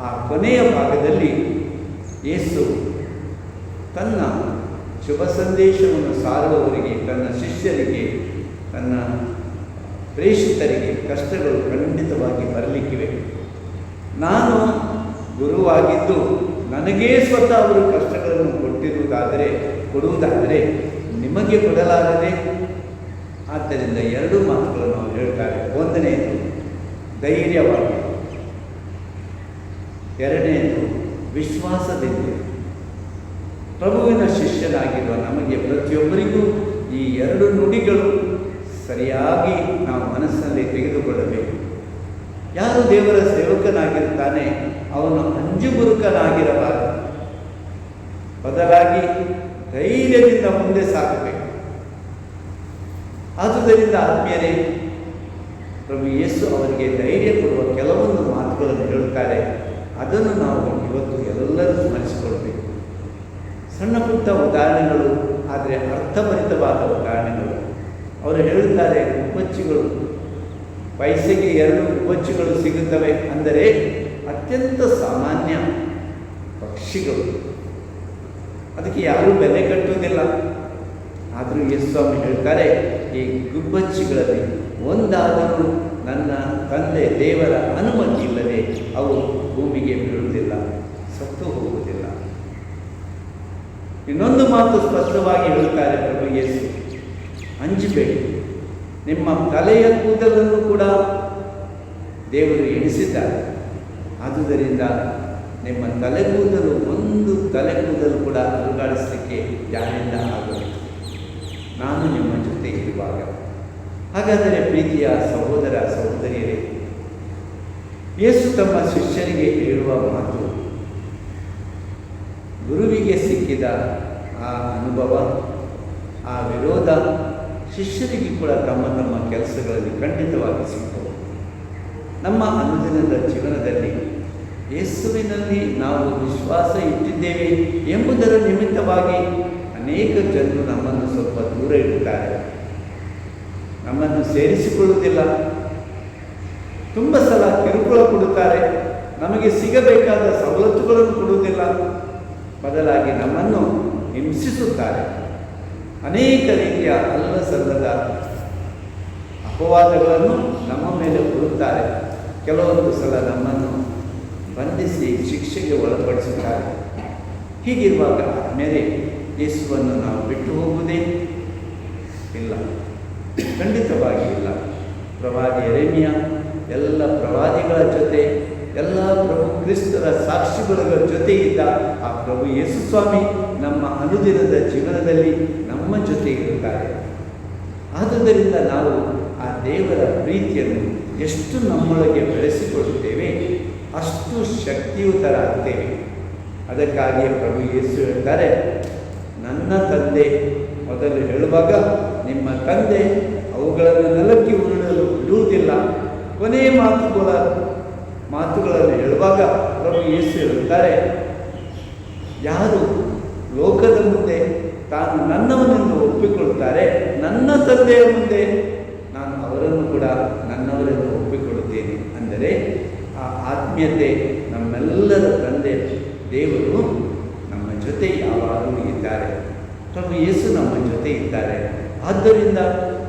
ಆ ಕೊನೆಯ ಭಾಗದಲ್ಲಿ ಯೇಸು ತನ್ನ ಶುಭ ಸಂದೇಶವನ್ನು ಸಾರುವವರಿಗೆ, ತನ್ನ ಶಿಷ್ಯರಿಗೆ, ತನ್ನ ಪ್ರೇಷಿತರಿಗೆ ಕಷ್ಟಗಳು ಖಂಡಿತವಾಗಿ ಬರಲಿಕ್ಕಿವೆ. ನಾನು ಗುರುವಾಗಿದ್ದು ನನಗೇ ಸ್ವತಃ ಅವರು ಕಷ್ಟಗಳನ್ನು ಕೊಡುವುದಾದರೆ ನಿಮಗೆ ಕೊಡಲಾಗದೆ. ಆದ್ದರಿಂದ 2 ಮಾತುಗಳನ್ನು ಅವರು ಹೇಳ್ತಾರೆ. ಒಂದನೆಯದು ಧೈರ್ಯವಾಗಿ, ಎರಡನೆಯದು ವಿಶ್ವಾಸದಿಂದ. ಪ್ರಭುವಿನ ಶಿಷ್ಯನಾಗಿರುವ ನಮಗೆ ಪ್ರತಿಯೊಬ್ಬರಿಗೂ ಈ 2 ನುಡಿಗಳು ಸರಿಯಾಗಿ ನಾವು ಮನಸ್ಸಿನಲ್ಲಿ ತೆಗೆದುಕೊಳ್ಳಬೇಕು. ಯಾರು ದೇವರ ಸೇವಕನಾಗಿರುತ್ತಾನೆ ಅವನು ಅಂಜುಬುರುಕನಾಗಿರಬಾರದು, ಬದಲಾಗಿ ಧೈರ್ಯದಿಂದ ಮುಂದೆ ಸಾಗಬೇಕು. ಆದುದರಿಂದ ಆತ್ಮೀಯರೇ, ಪ್ರಭು ಯೇಸು ಅವರಿಗೆ ಧೈರ್ಯ ಕೊಡುವ ಕೆಲವೊಂದು ಮಾತುಗಳನ್ನು ಹೇಳುತ್ತಾರೆ. ಅದನ್ನು ನಾವು ಇವತ್ತು ಎಲ್ಲರೂ ಸ್ಮರಿಸಿಕೊಳ್ಬೇಕು. ಸಣ್ಣ ಪುಟ್ಟ ಉದಾಹರಣೆಗಳು, ಆದರೆ ಅರ್ಥಭರಿತವಾದ ಉದಾಹರಣೆಗಳು. ಅವರು ಹೇಳುತ್ತಾರೆ, ಉಪ್ಪಚ್ಚಿಗಳು, ಪೈಸೆಗೆ 2 ಉಪ್ಪಚ್ಚಿಗಳು ಸಿಗುತ್ತವೆ ಅಂದರೆ ಅತ್ಯಂತ ಸಾಮಾನ್ಯ ಪಕ್ಷಿಗಳು, ಅದಕ್ಕೆ ಯಾರೂ ಬೆಲೆ ಕಟ್ಟುವುದಿಲ್ಲ. ಆದರೂ ಯೇಸುಸ್ವಾಮಿ ಹೇಳ್ತಾರೆ, ಈ ಗುಬ್ಬಚ್ಚಿಗಳಲ್ಲಿ ಒಂದಾದರೂ ನನ್ನ ತಂದೆ ದೇವರ ಅನುಮತಿ ಇಲ್ಲದೆ ಅವು ಭೂಮಿಗೆ ಬೀಳುವುದಿಲ್ಲ, ಸತ್ತು ಹೋಗುವುದಿಲ್ಲ. ಇನ್ನೊಂದು ಮಾತು ಸ್ಪಷ್ಟವಾಗಿ ಹೇಳುತ್ತಾರೆ ಪ್ರಭು ಯೇಸು, ಅಂಜಬೇಡಿ, ನಿಮ್ಮ ತಲೆಯ ಕೂದಲನ್ನು ಕೂಡ ದೇವರು ಎಣಿಸಿದ್ದಾರೆ. ಆದುದರಿಂದ ನಿಮ್ಮ ತಲೆಗೂದಲು ಒಂದು ತಲೆಗೂದಲು ಕೂಡ ಅಲುಗಾಡಿಸಲಿಕ್ಕೆ ಯಾರಿಂದ ಆಗುತ್ತೆ, ನಾನು ನಿಮ್ಮ ಜೊತೆ ಇರುವಾಗ. ಹಾಗಾದರೆ ಪ್ರೀತಿಯ ಸಹೋದರ ಸಹೋದರಿಯರೇ, ಯೇಸು ತಮ್ಮ ಶಿಷ್ಯರಿಗೆ ಹೇಳುವ ಮಾತು, ಗುರುವಿಗೆ ಸಿಕ್ಕಿದ ಆ ಅನುಭವ, ಆ ವಿರೋಧ ಶಿಷ್ಯರಿಗೆ ಕೂಡ ತಮ್ಮ ತಮ್ಮ ಕೆಲಸಗಳಲ್ಲಿ ಖಂಡಿತವಾಗಿ ಸಿಗ್ತವೆ. ನಮ್ಮ ಅನುದಿನದ ಜೀವನದಲ್ಲಿ ಯೇಸುವಿನಲ್ಲಿ ನಾವು ವಿಶ್ವಾಸ ಇಟ್ಟಿದ್ದೇವೆ ಎಂಬುದರ ನಿಮಿತ್ತವಾಗಿ ಅನೇಕ ಜನರು ನಮ್ಮನ್ನು ಸ್ವಲ್ಪ ದೂರ ಇಡುತ್ತಾರೆ, ನಮ್ಮನ್ನು ಸೇರಿಸಿಕೊಳ್ಳುವುದಿಲ್ಲ, ತುಂಬ ಸಲ ಕಿರುಕುಳ ಕೊಡುತ್ತಾರೆ, ನಮಗೆ ಸಿಗಬೇಕಾದ ಸವಲತ್ತುಗಳನ್ನು ಕೊಡುವುದಿಲ್ಲ, ಬದಲಾಗಿ ನಮ್ಮನ್ನು ಹಿಂಸಿಸುತ್ತಾರೆ. ಅನೇಕ ರೀತಿಯ ಅಲ್ಲಸಲ್ಲದ ಅಪವಾದಗಳನ್ನು ನಮ್ಮ ಮೇಲೆ ಕೊಡುತ್ತಾರೆ. ಕೆಲವೊಂದು ಸಲ ನಮ್ಮನ್ನು ಬಂಧಿಸಿ ಶಿಕ್ಷೆಗೆ ಒಳಪಡಿಸುತ್ತಾರೆ. ಹೀಗಿರುವಾಗ ಮೇಲೆ ಯೇಸುವನ್ನು ನಾವು ಬಿಟ್ಟು ಹೋಗುವುದೇ ಇಲ್ಲ, ಖಂಡಿತವಾಗಿ ಇಲ್ಲ. ಪ್ರವಾದಿ ಯೆರೆಮೀಯ ಎಲ್ಲ ಪ್ರವಾದಿಗಳ ಜೊತೆ, ಎಲ್ಲ ಪ್ರಭು ಕ್ರಿಸ್ತರ ಸಾಕ್ಷಿಗಳ ಜೊತೆ ಇದ್ದ ಆ ಪ್ರಭು ಯೇಸುಸ್ವಾಮಿ ನಮ್ಮ ಅನುದಿನದ ಜೀವನದಲ್ಲಿ ನಮ್ಮ ಜೊತೆ ಇರುತ್ತಾರೆ. ಆದುದರಿಂದ ನಾವು ಆ ದೇವರ ಪ್ರೀತಿಯನ್ನು ಎಷ್ಟು ನಮ್ಮೊಳಗೆ ಬೆಳೆಸಿಕೊಳ್ಳುತ್ತೇವೆ ಅಷ್ಟು ಶಕ್ತಿಯುತರಾಗುತ್ತೇವೆ. ಅದಕ್ಕಾಗಿಯೇ ಪ್ರಭು ಯೇಸು ಹೇಳ್ತಾರೆ, ನನ್ನ ತಂದೆ, ಮೊದಲು ಹೇಳುವಾಗ ನಿಮ್ಮ ತಂದೆ ಅವುಗಳನ್ನು ನೆಲಕ್ಕೆ ಉರುಳಲು ಬಿಡುವುದಿಲ್ಲ. ಕೊನೆಯ ಮಾತುಗಳನ್ನು ಹೇಳುವಾಗ ಪ್ರಭು ಯೇಸು ಹೇಳುತ್ತಾರೆ, ಯಾರು ಲೋಕದ ಮುಂದೆ ತಾನು ನನ್ನವನೆಂದು ಒಪ್ಪಿಕೊಳ್ಳುತ್ತಾರೆ, ನನ್ನ ತಂದೆಯ ಮುಂದೆ ನಾನು ಅವರನ್ನು ಕೂಡ ನನ್ನವರೆಂದು ಒಪ್ಪಿಕೊಳ್ಳುತ್ತೇನೆ. ಅಂದರೆ ಆ ಆತ್ಮೀಯತೆ, ನಮ್ಮೆಲ್ಲರ ತಂದೆ ದೇವರು ನಮ್ಮ ಜೊತೆ ಯಾವಾಗಲೂ ಇದ್ದಾರೆ. ಪ್ರಭು ಯೇಸು ನಮ್ಮ ಜೊತೆ ಇದ್ದಾರೆ. ಆದ್ದರಿಂದ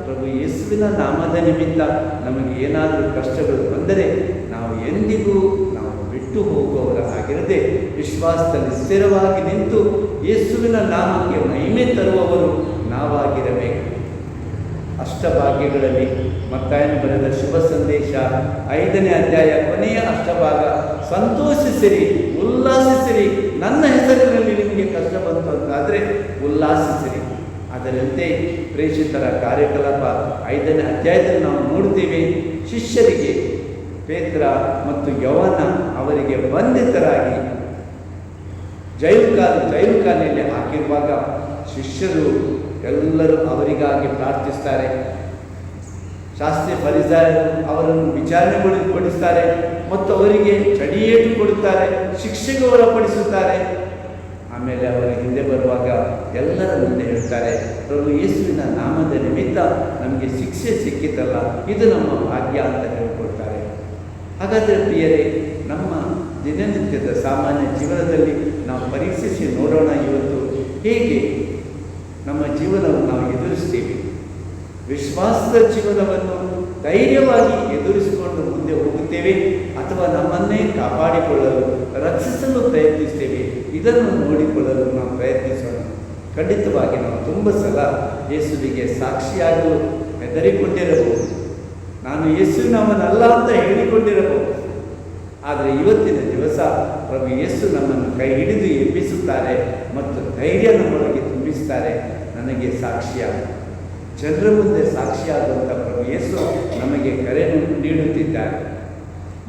ಪ್ರಭು ಯೇಸುವಿನ ನಾಮದ ನಿಮಿತ್ತ ನಮಗೆ ಏನಾದರೂ ಕಷ್ಟಗಳು ಬಂದರೆ ನಾವು ಎಂದಿಗೂ ನಾವು ಬಿಟ್ಟು ಹೋಗುವವರ ಆಗಿರದೆ ವಿಶ್ವಾಸದಲ್ಲಿ ಸ್ಥಿರವಾಗಿ ನಿಂತು ಯೇಸುವಿನ ನಾಮಕ್ಕೆ ಮಹಿಮೆ ತರುವವರು ನಾವಾಗಿರಬೇಕು. ಅಷ್ಟಭಾಗ್ಯಗಳಲ್ಲಿ ಮತ್ತಾಯನು ಬರೆದ ಶುಭ ಸಂದೇಶ 5ನೇ ಅಧ್ಯಾಯ ಕೊನೆಯ ಅಷ್ಟಭಾಗ, ಸಂತೋಷಿಸಿರಿ, ಉಲ್ಲಾಸಿಸಿರಿ, ನನ್ನ ಹೆಸರಿನಲ್ಲಿ ನಿಮಗೆ ಕಷ್ಟ ಬಂತು ಅಂತಾದರೆ ಉಲ್ಲಾಸಿಸಿರಿ. ಅದರಂತೆ ಪ್ರೇಷಿತರ ಕಾರ್ಯಕಲಾಪ 5ನೇ ಅಧ್ಯಾಯದಲ್ಲಿ ನಾವು ನೋಡ್ತೀವಿ, ಶಿಷ್ಯರಿಗೆ ಪೇತ್ರ ಮತ್ತು ಯೌವನ ಅವರಿಗೆ ಬಂಧಿತರಾಗಿ ಜೈಲುಖಾನೆಯಲ್ಲಿ ಹಾಕಿರುವಾಗ ಶಿಷ್ಯರು ಎಲ್ಲರೂ ಅವರಿಗಾಗಿ ಪ್ರಾರ್ಥಿಸ್ತಾರೆ. ಶಾಸ್ತ್ರಿ ಫರಿಸಾಯರು ಅವರನ್ನು ವಿಚಾರಣೆಗೊಳಪಡಿಸ್ತಾರೆ ಮತ್ತು ಅವರಿಗೆ ಚಡಿಯೇಟು ಕೊಡುತ್ತಾರೆ, ಶಿಕ್ಷೆಗೆ ಒಳಪಡಿಸುತ್ತಾರೆ. ಆಮೇಲೆ ಅವರು ಹಿಂದೆ ಬರುವಾಗ ಎಲ್ಲರ ಮುಂದೆ ಹೇಳ್ತಾರೆ, ಪ್ರಭು ಯೇಸುವಿನ ನಾಮದ ನಿಮಿತ್ತ ನಮಗೆ ಶಿಕ್ಷೆ ಸಿಕ್ಕಿತಲ್ಲ, ಇದು ನಮ್ಮ ಭಾಗ್ಯ ಅಂತ ಹೇಳಿಕೊಡ್ತಾರೆ. ಹಾಗಾದರೆ ಪ್ರಿಯರೇ, ನಮ್ಮ ದಿನನಿತ್ಯದ ಸಾಮಾನ್ಯ ಜೀವನದಲ್ಲಿ ನಾವು ಪರೀಕ್ಷಿಸಿ ನೋಡೋಣ. ಇವತ್ತು ಹೇಗೆ ನಮ್ಮ ಜೀವನವನ್ನು ನಾವು ಎದುರಿಸ್ತೀವಿ? ವಿಶ್ವಾಸದ ಜೀವನವನ್ನು ಧೈರ್ಯವಾಗಿ ಎದುರಿಸಿಕೊಂಡು ಮುಂದೆ ಹೋಗುತ್ತೇವೆ ಅಥವಾ ನಮ್ಮನ್ನೇ ಕಾಪಾಡಿಕೊಳ್ಳಲು, ರಕ್ಷಿಸಲು ಪ್ರಯತ್ನಿಸ್ತೇವೆ? ಇದನ್ನು ನೋಡಿಕೊಳ್ಳಲು ನಾವು ಪ್ರಯತ್ನಿಸೋಣ. ಖಂಡಿತವಾಗಿ ನಾವು ತುಂಬ ಸಲ ಯೇಸುವಿಗೆ ಸಾಕ್ಷಿಯಾಗಲು ಹೆದರಿಕೊಂಡಿರಬಹುದು, ನಾನು ಯೇಸುವಿನವನಲ್ಲ ಅಂತ ಹೇಳಿಕೊಂಡಿರಬಹುದು. ಆದರೆ ಇವತ್ತಿನ ದಿವಸ ಪ್ರಭು ಯೇಸು ನಮ್ಮನ್ನು ಕೈ ಹಿಡಿದು ಎಬ್ಬಿಸುತ್ತಾರೆ ಮತ್ತು ಧೈರ್ಯ ನಮ್ಮೊಳಗೆ ತುಂಬಿಸುತ್ತಾರೆ. ನನಗೆ ಸಾಕ್ಷಿಯಾಗ, ಜನರ ಮುಂದೆ ಸಾಕ್ಷಿಯಾಗುವಂಥ ಪ್ರಭು ಯೇಸು ನಮಗೆ ಕರೆ ನೀಡುತ್ತಿದ್ದಾರೆ.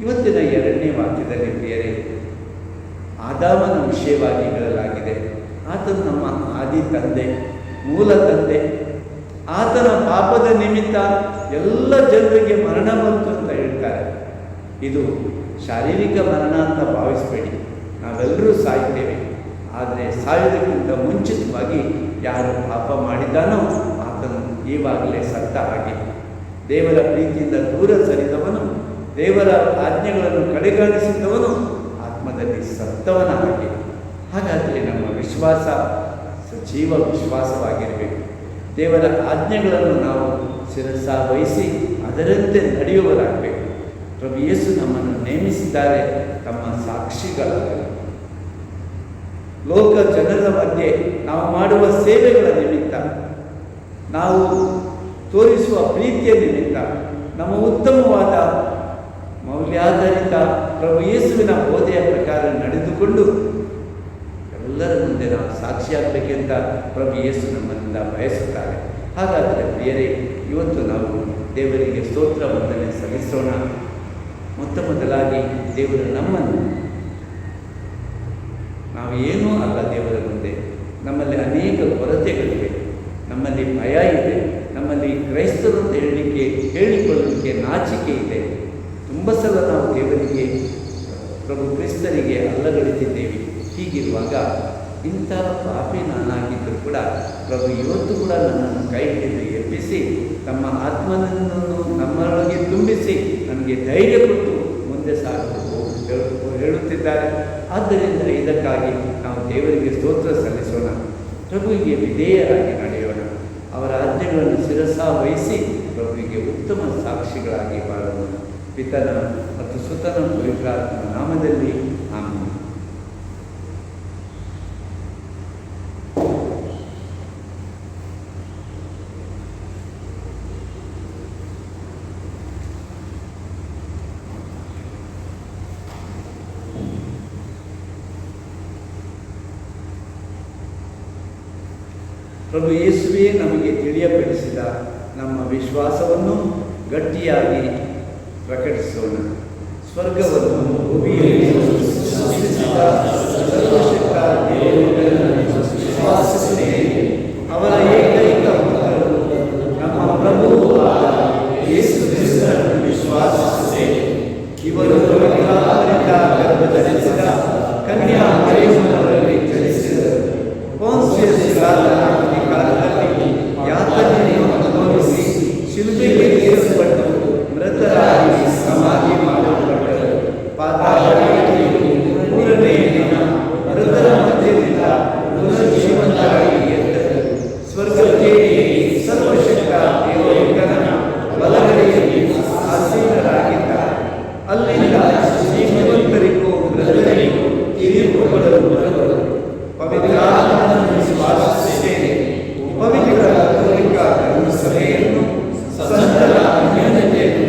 ಇವತ್ತಿನ 2ನೇ ವಾಕ್ಯದಲ್ಲಿ ಪ್ರಿಯರೇ, ಆದಾಮನ ವಿಷಯವಾಗಿ ಹೇಳಲಾಗಿದೆ. ಆತನು ನಮ್ಮ ಆದಿ ತಂದೆ, ಮೂಲ ತಂದೆ. ಆತನ ಪಾಪದ ನಿಮಿತ್ತ ಎಲ್ಲ ಜನರಿಗೆ ಮರಣ ಬಂತು ಅಂತ ಹೇಳ್ತಾರೆ. ಇದು ಶಾರೀರಿಕ ಮರಣ ಅಂತ ಭಾವಿಸಬೇಡಿ, ನಾವೆಲ್ಲರೂ ಸಾಯ್ತೇವೆ. ಆದರೆ ಸಾಯೋದಕ್ಕಿಂತ ಮುಂಚಿತವಾಗಿ ಯಾರು ಪಾಪ ಮಾಡಿದ್ದಾನೋ ಆತನು ಈವಾಗಲೇ ಸತ್ತ ಹಾಗೆ. ದೇವರ ಪ್ರೀತಿಯಿಂದ ದೂರ ಸರಿದವನು, ದೇವರ ಆಜ್ಞೆಗಳನ್ನು ಕಡೆಗಣಿಸಿದವನು ಆತ್ಮದಲ್ಲಿ ಸತ್ತವನ ಹಾಗೆ. ಹಾಗಾದರೆ ನಮ್ಮ ವಿಶ್ವಾಸ ಸಜೀವ ವಿಶ್ವಾಸವಾಗಿರಬೇಕು. ದೇವರ ಆಜ್ಞೆಗಳನ್ನು ನಾವು ಶಿರಸಾವಹಿಸಿ ಅದರಂತೆ ನಡೆಯುವರಾಗಬೇಕು. ಪ್ರಭು ಯೇಸು ನಮ್ಮನ್ನು ನೇಮಿಸಿದ್ದಾರೆ ತಮ್ಮ ಸಾಕ್ಷಿಗಳಾಗಲು. ಲೋಕ ಜನರ ಮಧ್ಯೆ ನಾವು ಮಾಡುವ ಸೇವೆಗಳ ನಿಮಿತ್ತ, ನಾವು ತೋರಿಸುವ ಪ್ರೀತಿಯ ನಿಮಿತ್ತ, ನಮ್ಮ ಉತ್ತಮವಾದ ಮೌಲ್ಯಾಧಾರಿತ ಪ್ರಭು ಯೇಸುವಿನ ಬೋಧೆಯ ಪ್ರಕಾರ ನಡೆದುಕೊಂಡು ಎಲ್ಲರ ಮುಂದೆ ನಾವು ಸಾಕ್ಷಿಯಾಗಬೇಕೆಂತ ಪ್ರಭು ಯೇಸು ನಮ್ಮನ್ನಿಂದ ಬಯಸುತ್ತಾರೆ. ಹಾಗಾದರೆ ಪ್ರಿಯರೇ, ಇವತ್ತು ನಾವು ದೇವರಿಗೆ ಸ್ತೋತ್ರ ವಂದನೆ ಸಲ್ಲಿಸೋಣ. ಮೊದಲಾಗಿ ದೇವರು ನಮ್ಮನ್ನು, ನಾವು ಏನೂ ಅಲ್ಲ ದೇವರ ಮುಂದೆ. ನಮ್ಮಲ್ಲಿ ಅನೇಕ ಕೊರತೆಗಳಿವೆ, ನಮ್ಮಲ್ಲಿ ಭಯ ಇದೆ, ನಮ್ಮಲ್ಲಿ ಕ್ರೈಸ್ತರು ಅಂತ ಹೇಳಿಕೊಳ್ಳಲಿಕ್ಕೆ ನಾಚಿಕೆ ಇದೆ. ತುಂಬ ಸಲ ನಾವು ದೇವರಿಗೆ, ಪ್ರಭು ಕ್ರಿಸ್ತರಿಗೆ ಅಲ್ಲಗಳೆದಿದ್ದೇವೆ. ಹೀಗಿರುವಾಗ ಇಂಥ ಪಾಪಿ ನಾನಾಗಿದ್ದರೂ ಕೂಡ ಪ್ರಭು ಇವತ್ತು ಕೂಡ ನನ್ನನ್ನು ಕೈ ಹಿಡಿದು ಎಬ್ಬಿಸಿ ತಮ್ಮ ಆತ್ಮನನ್ನು ನಮ್ಮೊಳಗೆ ತುಂಬಿಸಿ ನನಗೆ ಧೈರ್ಯ ಕೊಟ್ಟು ಮುಂದೆ ಸಾಗಲು ಹೇಳುತ್ತಿದ್ದಾರೆ. ಆದ್ದರಿಂದ ಇದಕ್ಕಾಗಿ ನಾವು ದೇವರಿಗೆ ಸ್ತೋತ್ರ ಸಲ್ಲಿಸೋಣ. ಪ್ರಭುವಿಗೆ ವಿಧೇಯರಾಗಿ ನಡೆಯೋಣ. ಅವರ ಆಜ್ಞೆಗಳನ್ನು ಶಿರಸಾವಹಿಸಿ ಪ್ರಭುವಿಗೆ ಉತ್ತಮ ಸಾಕ್ಷಿಗಳಾಗಿ ಬಾಳೋಣ. ಪಿತನ ಮತ್ತು ಸುತನ ಪವಿತ್ರಾತ್ಮನ ನಾಮದಲ್ಲಿ ಆಮೆನ್. ಪ್ರಭು ಯೇಸುವೇ ನಮಗೆ ತಿಳಿಯಪಡಿಸಿದ ನಮ್ಮ ವಿಶ್ವಾಸವನ್ನು ಗಟ್ಟಿಯಾಗಿ ಪ್ರಕಟಿಸೋಣ. ಸ್ವರ್ಗವನ್ನು ಭೂಮಿಯಲ್ಲಿ ಸೃಷ್ಟಿಸಿದ ಸರ್ವಶಕ್ತ ದೇವರನ್ನು ವಿಶ್ವಾಸಿಸುತ್ತೇನೆ. ಅವರ ಏಕೈಕ ಪುತ್ರರು ನಮ್ಮ ಪ್ರಭುವಾದ ಯೇಸು ಕ್ರಿಸ್ತನನ್ನು ವಿಶ್ವಾಸಿಸುತ್ತೇನೆ. ಇವರು ಪವಿತ್ರಾತ್ಮರಿಂದ ಗರ್ಭಧರಿಸಿದ ಕನ್ಯಾ ಮರಿಯಮ್ಮನವರಲ್ಲಿ ಜನಿಸಿದರು. ಪೋನ್ಸಿಯಸ್ ಪಿಲಾತನ ಕಾಲದಲ್ಲಿ ಯಾತನೆಯನ್ನು ಅನುಭವಿಸಿ ಶಿಲುಬೆಗೆ ಏರಿಸಲ್ಪಟ್ಟು ಮೃತರಾಗಿ ಸಮಾಧಿ ಮಾಡಲ್ಪಟ್ಟರು. ಪಾತಾಳದಲ್ಲಿ ಮೂರನೆಯ ದಿನ ಮೃತರ ಮಧ್ಯದಿಂದ ಪುನರ್ಜೀವಂತರಾಗಿ ಎದ್ದರು. ಸ್ವರ್ಗಕ್ಕೆ ಸರ್ವಶಕ್ತ ದೇವರ ಬಲಗಡೆಯಲ್ಲಿ ಆಸೀನರಾಗಿದ್ದಾರೆ. ಅಲ್ಲಿಂದ ಶ್ರೀಮಂತರಿಗೂ ಮೃತರಿಗೂ ತೀರ್ಪು ಕೊಡಲು ಬರುವರು. ಪವಿತ್ರಾತ್ಮನನ್ನು ವಿಶ್ವಾಸಿಸುತ್ತೇನೆ. ಪವಿತ್ರ ಕೌಲಿಕ ಧರ್ಮಸಭೆಯನ್ನು ಸಂತರ ಅನ್ಯೋನ್ಯತೆಯನ್ನು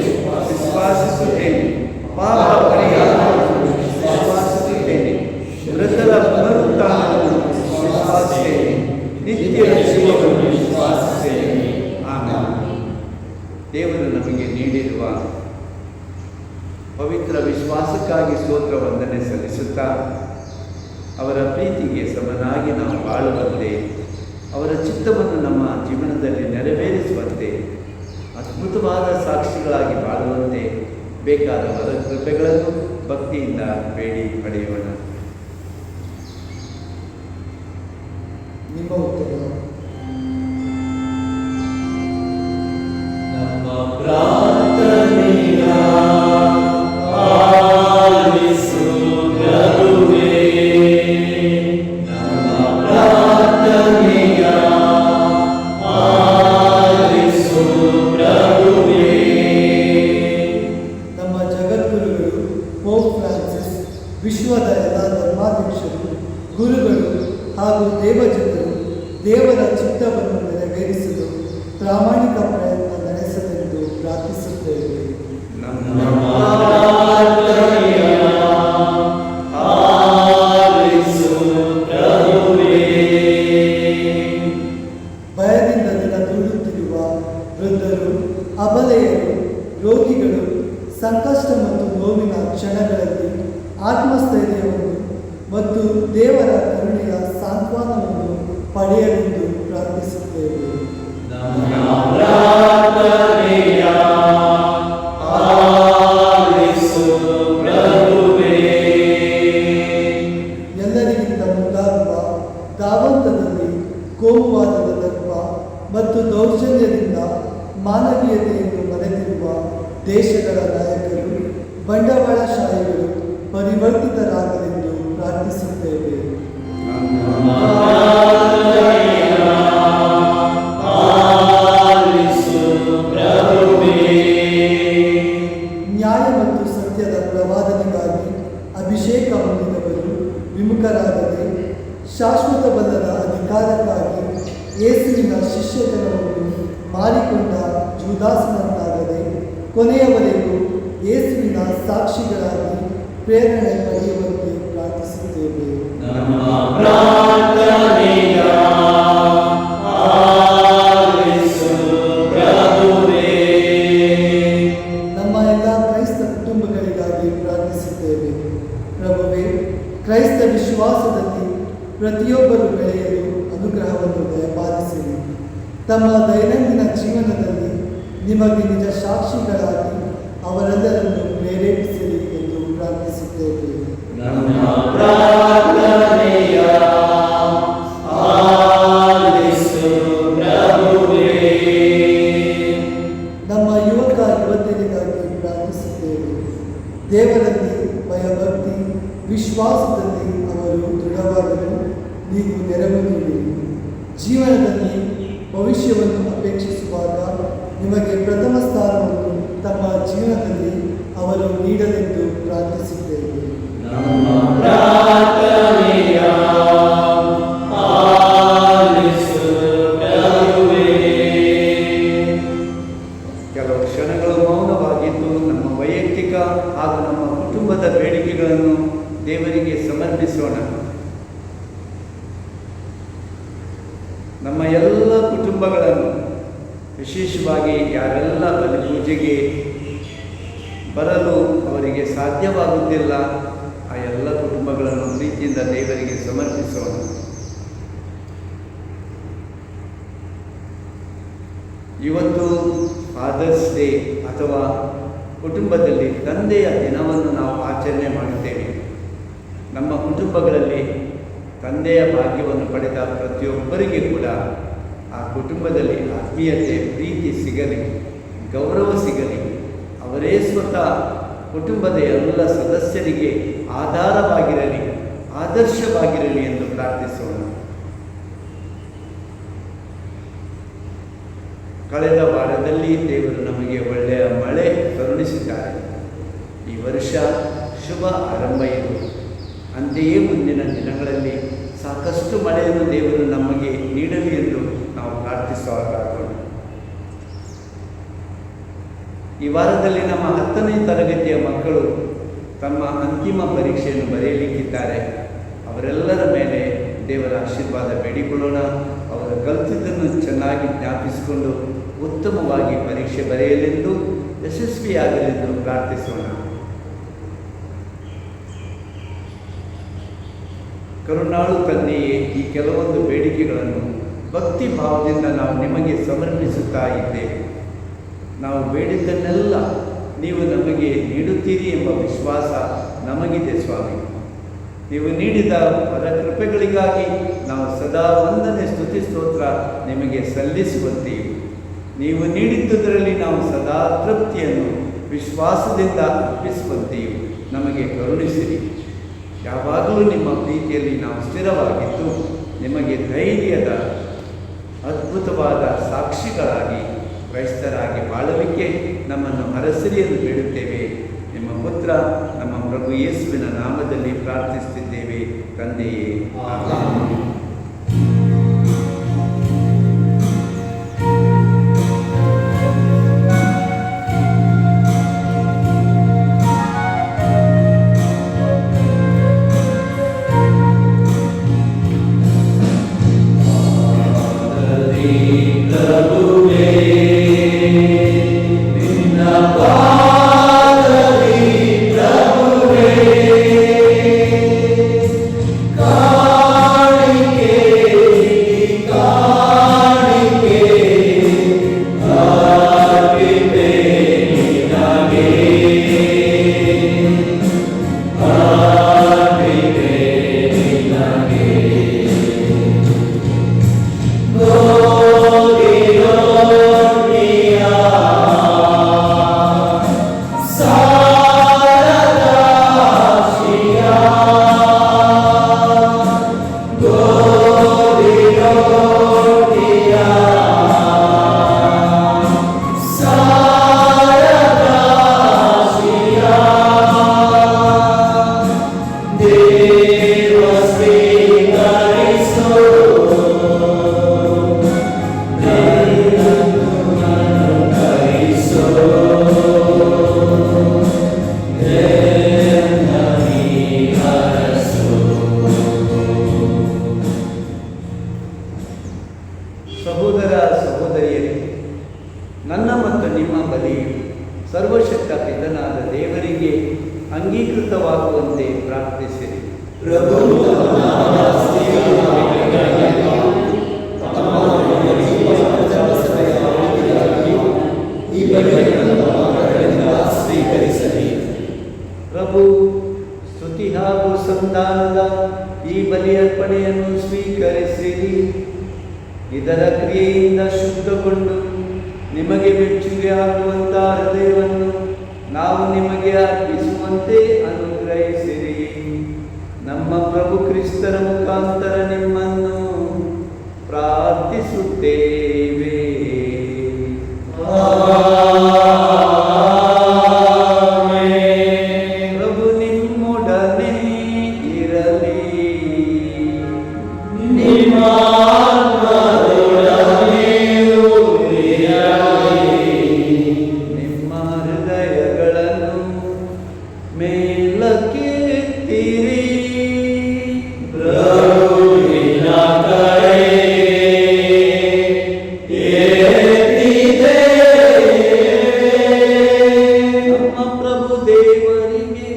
ವಿಶ್ವಾಸಿಸುತ್ತೇನೆ. ಪಾಪ ಪರಿಹಾರವನ್ನು ವಿಶ್ವಾಸಿಸುತ್ತೇನೆ. ಮೃತರ ಪುನರುತ್ಥಾನವನ್ನು ವಿಶ್ವಾಸಿಸುತ್ತೇನೆ. ನಿತ್ಯ ಜೀವವನ್ನು ವಿಶ್ವಾಸಿಸುತ್ತೇನೆ. ಆಮೆನ್. ದೇವರು ನಮಗೆ ನೀಡಿರುವ ಪವಿತ್ರ ವಿಶ್ವಾಸಕ್ಕಾಗಿ ಸ್ತೋತ್ರ ವಂದನೆ ಸಲ್ಲಿಸುತ್ತಾ, ಅವರ ಪ್ರೀತಿಗೆ ಸಮನಾಗಿ ನಾವು ಬಾಳುವಂತೆ, ಅವರ ಚಿತ್ತವನ್ನು ನಮ್ಮ ಜೀವನದಲ್ಲಿ ನೆರವೇರಿಸುವಂತೆ, ಅದ್ಭುತವಾದ ಸಾಕ್ಷಿಗಳಾಗಿ ಬಾಳುವಂತೆ ಬೇಕಾದ ವರ ಕೃಪೆಗಳನ್ನು ಭಕ್ತಿಯಿಂದ ಬೇಡಿ ಪಡೆಯೋಣ. ನಿಮ್ಮ ಉತ್ತರ. ನಮ್ಮ ಪ್ರಾರ್ಥನೆಯ ಆಲಿಸು ಪ್ರಭುವೇ. ನಮ್ಮ ಪ್ರಾರ್ಥನೆಯ ಆಲಿಸು ಪ್ರಭುವೇ. ನಮ್ಮ ಜಗದ್ಗುರುಗಳು ಪೋಪ್ ಫ್ರಾನ್ಸಿಸ್, ವಿಶ್ವದ ಎಲ್ಲ ಧರ್ಮಾಧ್ಯಕ್ಷರು, ಗುರುಗಳು ಹಾಗೂ ದೇವಜನರು ದೇವರ ಚಿತ್ತವನ್ನು ನೆರವೇರಿಸಲು ಪ್ರಾಮಾಣಿಕ ಪ್ರಯತ್ನ ನಡೆಸಲೆಂದು ಪ್ರಾರ್ಥಿಸುತ್ತೇವೆ. ಭಯದಿಂದ ದಿನ ದೂಡುತ್ತಿರುವ ವೃದ್ಧರು, ಅಬಲೆಯರು, ರೋಗಿಗಳು ಸಂಕಷ್ಟ ಮತ್ತು ನೋವಿನ ಕ್ಷಣಗಳಲ್ಲಿ ಆತ್ಮಸ್ಥೈರ್ಯವನ್ನು ಮತ್ತು ದೇವರ ಕರುಣೆಯ ಸಾಂತ್ವನವನ್ನು ಪಡೆಯಲೆಂದು ಪ್ರಾರ್ಥಿಸುತ್ತೇವೆ. ಎಲ್ಲರಿಗಿಂತ ಮುಂದಾಗುವ ದಾವಂತದಲ್ಲಿ ಕೋಮುವಾದದ ತತ್ವ ಮತ್ತು ದೌರ್ಜನ್ಯದಿಂದ ಮಾನವೀಯತೆಯನ್ನು ಮರೆತಿರುವ ದೇಶಗಳ ನಾಯಕರು, ಬಂಡವಾಳಶಾಹಿಗಳು ಪರಿವರ್ತಿತರಾಗಲೆಂದು ಪ್ರಾರ್ಥಿಸುತ್ತೇವೆ. ಮಾರಿಕೊಂಡ ಜೂದಾಸನಂತಾಗದೆ ಕೊನೆಯವರೆಗೂ ಯೇಸುವಿನ ಸಾಕ್ಷಿಗಳಾಗಿ ಪ್ರೇರಣೆ ಪಡೆಯುವಂತೆ ಪ್ರಾರ್ಥಿಸುತ್ತೇವೆ. ನಮ್ಮ ಪ್ರಾರ್ಥನೆಯ ಆಲಿಸು ಪ್ರಭುವೇ. ನಮ್ಮ ಎಲ್ಲ ಕ್ರೈಸ್ತ ಕುಟುಂಬಗಳಿಗಾಗಿ ಪ್ರಾರ್ಥಿಸುತ್ತೇವೆ. ಪ್ರಭುವೇ, ಕ್ರೈಸ್ತ ವಿಶ್ವಾಸದಲ್ಲಿ ಪ್ರತಿಯೊಬ್ಬರು ಬೆಳೆಯಲು ಅನುಗ್ರಹವನ್ನು ದಯಪಾಲಿಸಿರಿ. ತಮ್ಮ ದೈನಂದಿನ ಜೀವನದಲ್ಲಿ ನಿಮಗೆ ನಿಜ ಸಾಕ್ಷಿಗಳಾಗಿ ಅವರೆಲ್ಲರನ್ನು ಪ್ರೇರೇಪಿಸಿರಿ ಎಂದು ಪ್ರಾರ್ಥಿಸುತ್ತೇವೆ. ನಮ್ಮ ಪ್ರಾರ್ಥನೆಯ ಆಲಿಸು ಪ್ರಭುವೇ. ನಮ್ಮ ಯುವಕ ಯುವತಿಯರಿಗಾಗಿ ಪ್ರಾರ್ಥಿಸುತ್ತೇವೆ. ದೇವರಲ್ಲಿ ಭಯಭಕ್ತಿ ವಿಶ್ವಾಸದಲ್ಲಿ ಅವರು ದೃಢವಾಗಲು ನೀವು ನೆರವು ನೀಡಿರಿ. ಜೀವನದಲ್ಲಿ ಭವಿಷ್ಯವನ್ನು ಅಪೇಕ್ಷಿಸುವಾಗ ನಿಮಗೆ ಪ್ರಥಮ ಸ್ಥಾನವನ್ನು ತಮ್ಮ ಜೀವನದಲ್ಲಿ ಅವರು ನೀಡಲೆಂದು ಪ್ರಾರ್ಥಿಸುತ್ತೇವೆ. ನಮ್ಮ ಪ್ರಾರ್ಥನೆಯ ಆಲಿಸು ಪ್ರಭುವೇ. ಕೆಲವು ಕ್ಷಣಗಳು ಮೌನವಾಗಿದ್ದು ನಮ್ಮ ವೈಯಕ್ತಿಕ ಹಾಗೂ ನಮ್ಮ ಕುಟುಂಬದ ಬೇಡಿಕೆಗಳನ್ನು ದೇವರಿಗೆ ಸಮರ್ಪಿಸೋಣ. ನಮ್ಮ ಎಲ್ಲ ಕುಟುಂಬಗಳನ್ನು, ವಿಶೇಷವಾಗಿ ಯಾರೆಲ್ಲ ಬಲಿಪೂಜೆಗೆ ಬರಲು ಅವರಿಗೆ ಸಾಧ್ಯವಾಗುತ್ತಿಲ್ಲ ಆ ಎಲ್ಲ ಕುಟುಂಬಗಳನ್ನು ಪ್ರೀತಿಯಿಂದ ದೇವರಿಗೆ ಸಮರ್ಪಿಸೋಣ. ಇವತ್ತು ಫಾದರ್ಸ್ ಡೇ ಅಥವಾ ಕುಟುಂಬದಲ್ಲಿ ತಂದೆಯ ದಿನವನ್ನು ನಾವು ಆಚರಣೆ ಮಾಡುತ್ತೇವೆ. ನಮ್ಮ ಕುಟುಂಬಗಳಲ್ಲಿ ತಂದೆಯ ಭಾಗ್ಯವನ್ನು ಪಡೆದ ಪ್ರತಿಯೊಬ್ಬರಿಗೆ ಕೂಡ ಆ ಕುಟುಂಬದಲ್ಲಿ ಆತ್ಮೀಯತೆ, ಪ್ರೀತಿ ಸಿಗಲಿ, ಗೌರವ ಸಿಗಲಿ. ಅವರೇ ಸ್ವತಃ ಕುಟುಂಬದ ಎಲ್ಲ ಸದಸ್ಯರಿಗೆ ಆಧಾರವಾಗಿರಲಿ, ಆದರ್ಶವಾಗಿರಲಿ ಎಂದು ಪ್ರಾರ್ಥಿಸೋಣ. ಕಳೆದ ವಾರದಲ್ಲಿ ದೇವರು ನಮಗೆ ಒಳ್ಳೆಯ ಮಳೆ ಕರುಣಿಸಿದ್ದಾರೆ. ಈ ವರ್ಷ ಶುಭ ಆರಂಭ ಇದು. ಅಂತೆಯೇ ಮುಂದಿನ ದಿನಗಳಲ್ಲಿ ಸಾಕಷ್ಟು ಮಳೆಯನ್ನು ದೇವರು ನಮಗೆ ನೀಡಲಿ ಎಂದು ನಾವು ಪ್ರಾರ್ಥಿಸುವಾಗಲೋಣ. ಈ ವಾರದಲ್ಲಿ ನಮ್ಮ 10ನೇ ತರಗತಿಯ ಮಕ್ಕಳು ತಮ್ಮ ಅಂತಿಮ ಪರೀಕ್ಷೆಯನ್ನು ಬರೆಯಲಿಕ್ಕಿದ್ದಾರೆ. ಅವರೆಲ್ಲರ ಮೇಲೆ ದೇವರ ಆಶೀರ್ವಾದ ಬೇಡಿಕೊಳ್ಳೋಣ. ಅವರು ಕಲಿತಿದ್ದನ್ನು ಚೆನ್ನಾಗಿ ಜ್ಞಾಪಿಸಿಕೊಂಡು ಉತ್ತಮವಾಗಿ ಪರೀಕ್ಷೆ ಬರೆಯಲೆಂದು, ಯಶಸ್ವಿಯಾಗಲೆಂದು ಪ್ರಾರ್ಥಿಸೋಣ. ಕರುಣಾಳು ತಂದೆಯೇ, ಈ ಕೆಲವೊಂದು ಬೇಡಿಕೆಗಳನ್ನು ಭಕ್ತಿ ಭಾವದಿಂದ ನಾವು ನಿಮಗೆ ಸಮರ್ಪಿಸುತ್ತಾ ಇದ್ದೇವೆ. ನಾವು ಬೇಡಿದ್ದನ್ನೆಲ್ಲ ನೀವು ನಮಗೆ ನೀಡುತ್ತೀರಿ ಎಂಬ ವಿಶ್ವಾಸ ನಮಗಿದೆ ಸ್ವಾಮಿ. ನೀವು ನೀಡಿದ ವರಕೃಪೆಗಳಿಗಾಗಿ ನಾವು ಸದಾ ವಂದನೆ, ಸ್ತುತಿ, ಸ್ತೋತ್ರ ನಿಮಗೆ ಸಲ್ಲಿಸುವಂತೆಯೂ, ನೀವು ನೀಡಿದ್ದುದರಲ್ಲಿ ನಾವು ಸದಾ ತೃಪ್ತಿಯನ್ನು ವಿಶ್ವಾಸದಿಂದ ಅರ್ಪಿಸುವಂತೆಯೂ ನಮಗೆ ಕರುಣಿಸಿರಿ. ಯಾವಾಗಲೂ ನಿಮ್ಮ ಪ್ರೀತಿಯಲ್ಲಿ ನಾವು ಸ್ಥಿರವಾಗಿದ್ದು ನಿಮಗೆ ಧೈರ್ಯದ ಅದ್ಭುತವಾದ ಸಾಕ್ಷಿಗಳಾಗಿ, ಕ್ರೈಸ್ತರಾಗಿ ಬಾಳಲಿಕ್ಕೆ ನಮ್ಮನ್ನು ಹರಸಿರಿ ಎಂದು ಬೇಡುತ್ತೇವೆ. ನಿಮ್ಮ ಪುತ್ರ ನಮ್ಮ ಪ್ರಭು ಯೇಸುವಿನ ನಾಮದಲ್ಲಿ ಪ್ರಾರ್ಥಿಸುತ್ತಿದ್ದೇವೆ ತಂದೆಯೇ, ಆಮೆನ್. Glory, ಸಹೋದರ ಸಹೋದರಿಯರೇ, ನನ್ನ ಮತ್ತು ನಿಮ್ಮ ಬಲಿಯು ಸರ್ವಶಕ್ತ ಪಿತನಾದ ದೇವರಿಗೆ ಅಂಗೀಕೃತವಾಗುವಂತೆ ಪ್ರಾರ್ಥಿಸಿರಿ. ಪ್ರಭು ಸ್ತುತಿ ಹಾಗೂ ಸಂಧಾನದ ಈ ಬಲಿಯರ್ಪಣೆಯನ್ನು ಸ್ವೀಕರಿಸಿರಿ. ಇದರ ಕ್ರಿಯೆಯಿಂದ ಶುದ್ಧಗೊಂಡು ನಿಮಗೆ ಮೆಚ್ಚುಗೆ ಆಗುವಂತಹ ಹೃದಯವನ್ನು ನಾವು ನಿಮಗೆ ಅರ್ಪಿಸುವಂತೆ ಅನುಗ್ರಹಿಸಿರಿ. ನಮ್ಮ ಪ್ರಭು ಕ್ರಿಸ್ತರ ಮುಖಾಂತರ ನಿಮ್ಮನ್ನು ಪ್ರಾರ್ಥಿಸುತ್ತೇವೆ. ಪ್ರಭು ನಿಮ್ಮೊಡನೆ ಇರಲಿ. ನಿಮ್ಮ ಹೃದಯಗಳನ್ನು ಮೇಲಕ್ಕೆತ್ತಿರಿ. ನಮ್ಮ ಪ್ರಭು ದೇವರಿಗೆ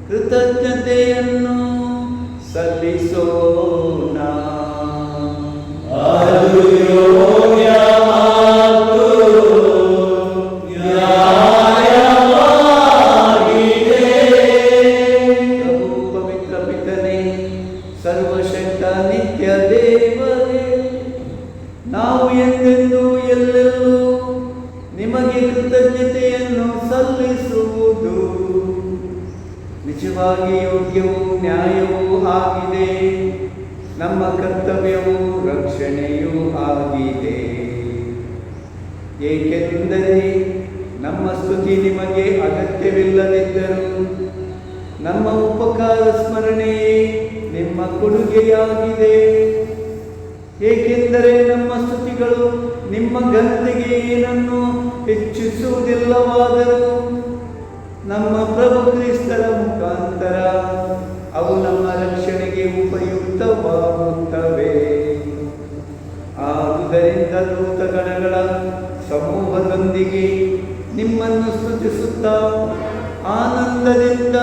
ಕೃತಜ್ಞತೆಯನ್ನು ಸಲ್ಲಿಸೋಣ. ಪ್ರಭು ಪವಿತ್ರ ಪಿತನೇ, ಸರ್ವಶಕ್ತ ನಿತ್ಯ ದೇವರೇ, ನಾವು ಎಂದೆಂದೂ ಎಲ್ಲೆಲ್ಲೂ ನಿಮಗೆ ಕೃತಜ್ಞತೆಯನ್ನು ಸಲ್ಲಿಸುವುದು ನಿಜವಾಗಿ ಯೋಗ್ಯವೂ ನ್ಯಾಯವೂ ಆಗಿದೆ. ನಮ್ಮ ಕರ್ತವ್ಯವೂ ರಕ್ಷಣೆಯೂ ಆಗಿದೆ. ಏಕೆಂದರೆ ನಮ್ಮ ಸ್ತುತಿ ನಿಮಗೆ ಅಗತ್ಯವಿಲ್ಲದಿದ್ದರೂ ನಮ್ಮ ಉಪಕಾರ ಸ್ಮರಣೆಯೇ ನಿಮ್ಮ ಕೊಡುಗೆಯಾಗಿದೆ. ಏಕೆಂದರೆ ನಮ್ಮ ಸ್ತುತಿಗಳು ನಿಮ್ಮ ಘನತೆಗೆ ಏನನ್ನು ಹೆಚ್ಚಿಸುವುದಿಲ್ಲವಾದರೂ ನಮ್ಮ ಪ್ರಭು ಕ್ರಿಸ್ತರ ಮುಖಾಂತರ ಅವು ನಮ್ಮ ರಕ್ಷಣೆಗೆ ಉಪಯುಕ್ತವಾಗುತ್ತವೆ. ಆದುದರಿಂದ ದೂತಗಣಗಳ ಸಮೂಹದೊಂದಿಗೆ ನಿಮ್ಮನ್ನು ಸ್ತುತಿಸುತ್ತಾ ಆನಂದದಿಂದ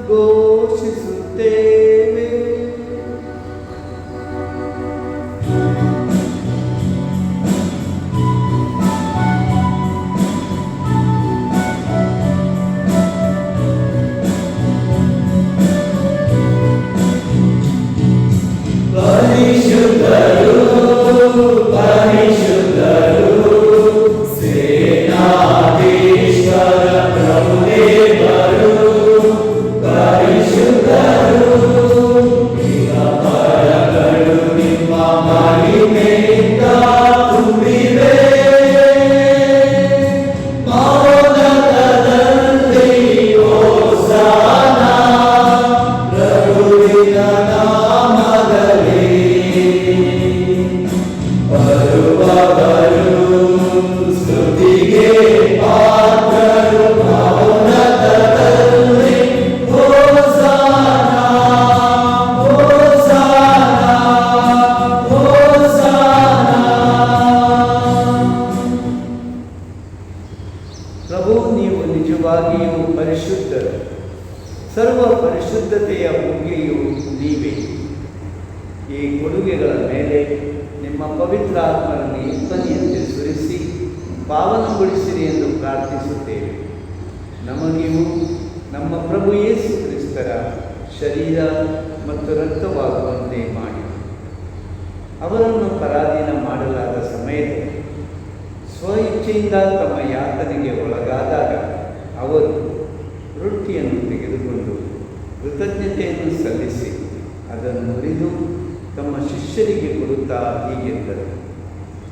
ಘೋಷಿಸುತ್ತೇವೆ. ಪ್ರಭು, ನೀವು ನಿಜವಾಗಿಯೂ ಪರಿಶುದ್ಧರು. ಸರ್ವ ಪರಿಶುದ್ಧತೆಯ ಉಡುಗೆಯು ನೀವೇ. ಈ ಕೊಡುಗೆಗಳ ಮೇಲೆ ನಿಮ್ಮ ಪವಿತ್ರ ಆತ್ಮರನ್ನು ಇಬ್ಬನಿಯಂತೆ ಸುರಿಸಿ ಪಾವನಗೊಳಿಸಿರಿ ಎಂದು ಪ್ರಾರ್ಥಿಸುತ್ತೇವೆ. ನಮಗಿವು ನಮ್ಮ ಪ್ರಭು ಯೇಸು ಕ್ರಿಸ್ತರ ಶರೀರ ಮತ್ತು ರಕ್ತವಾಗುವಂತೆ ಮಾಡಿ. ಅವರನ್ನು ಪರಾಧೀನ ಮಾಡಲಾದ ಸಮಯದಲ್ಲಿ ಸ್ವ ಇಚ್ಛೆಯಿಂದ ತಮ್ಮ ಯಾತನೆಗೆ ಒಳಗಾದಾಗ ಅವರು ರೊಟ್ಟಿಯನ್ನು ತೆಗೆದುಕೊಂಡು ಕೃತಜ್ಞತೆಯನ್ನು ಸಲ್ಲಿಸಿ ಅದನ್ನು ಮುರಿದು ತಮ್ಮ ಶಿಷ್ಯರಿಗೆ ಕೊಡುತ್ತಾ ಹೀಗೆಂದರು,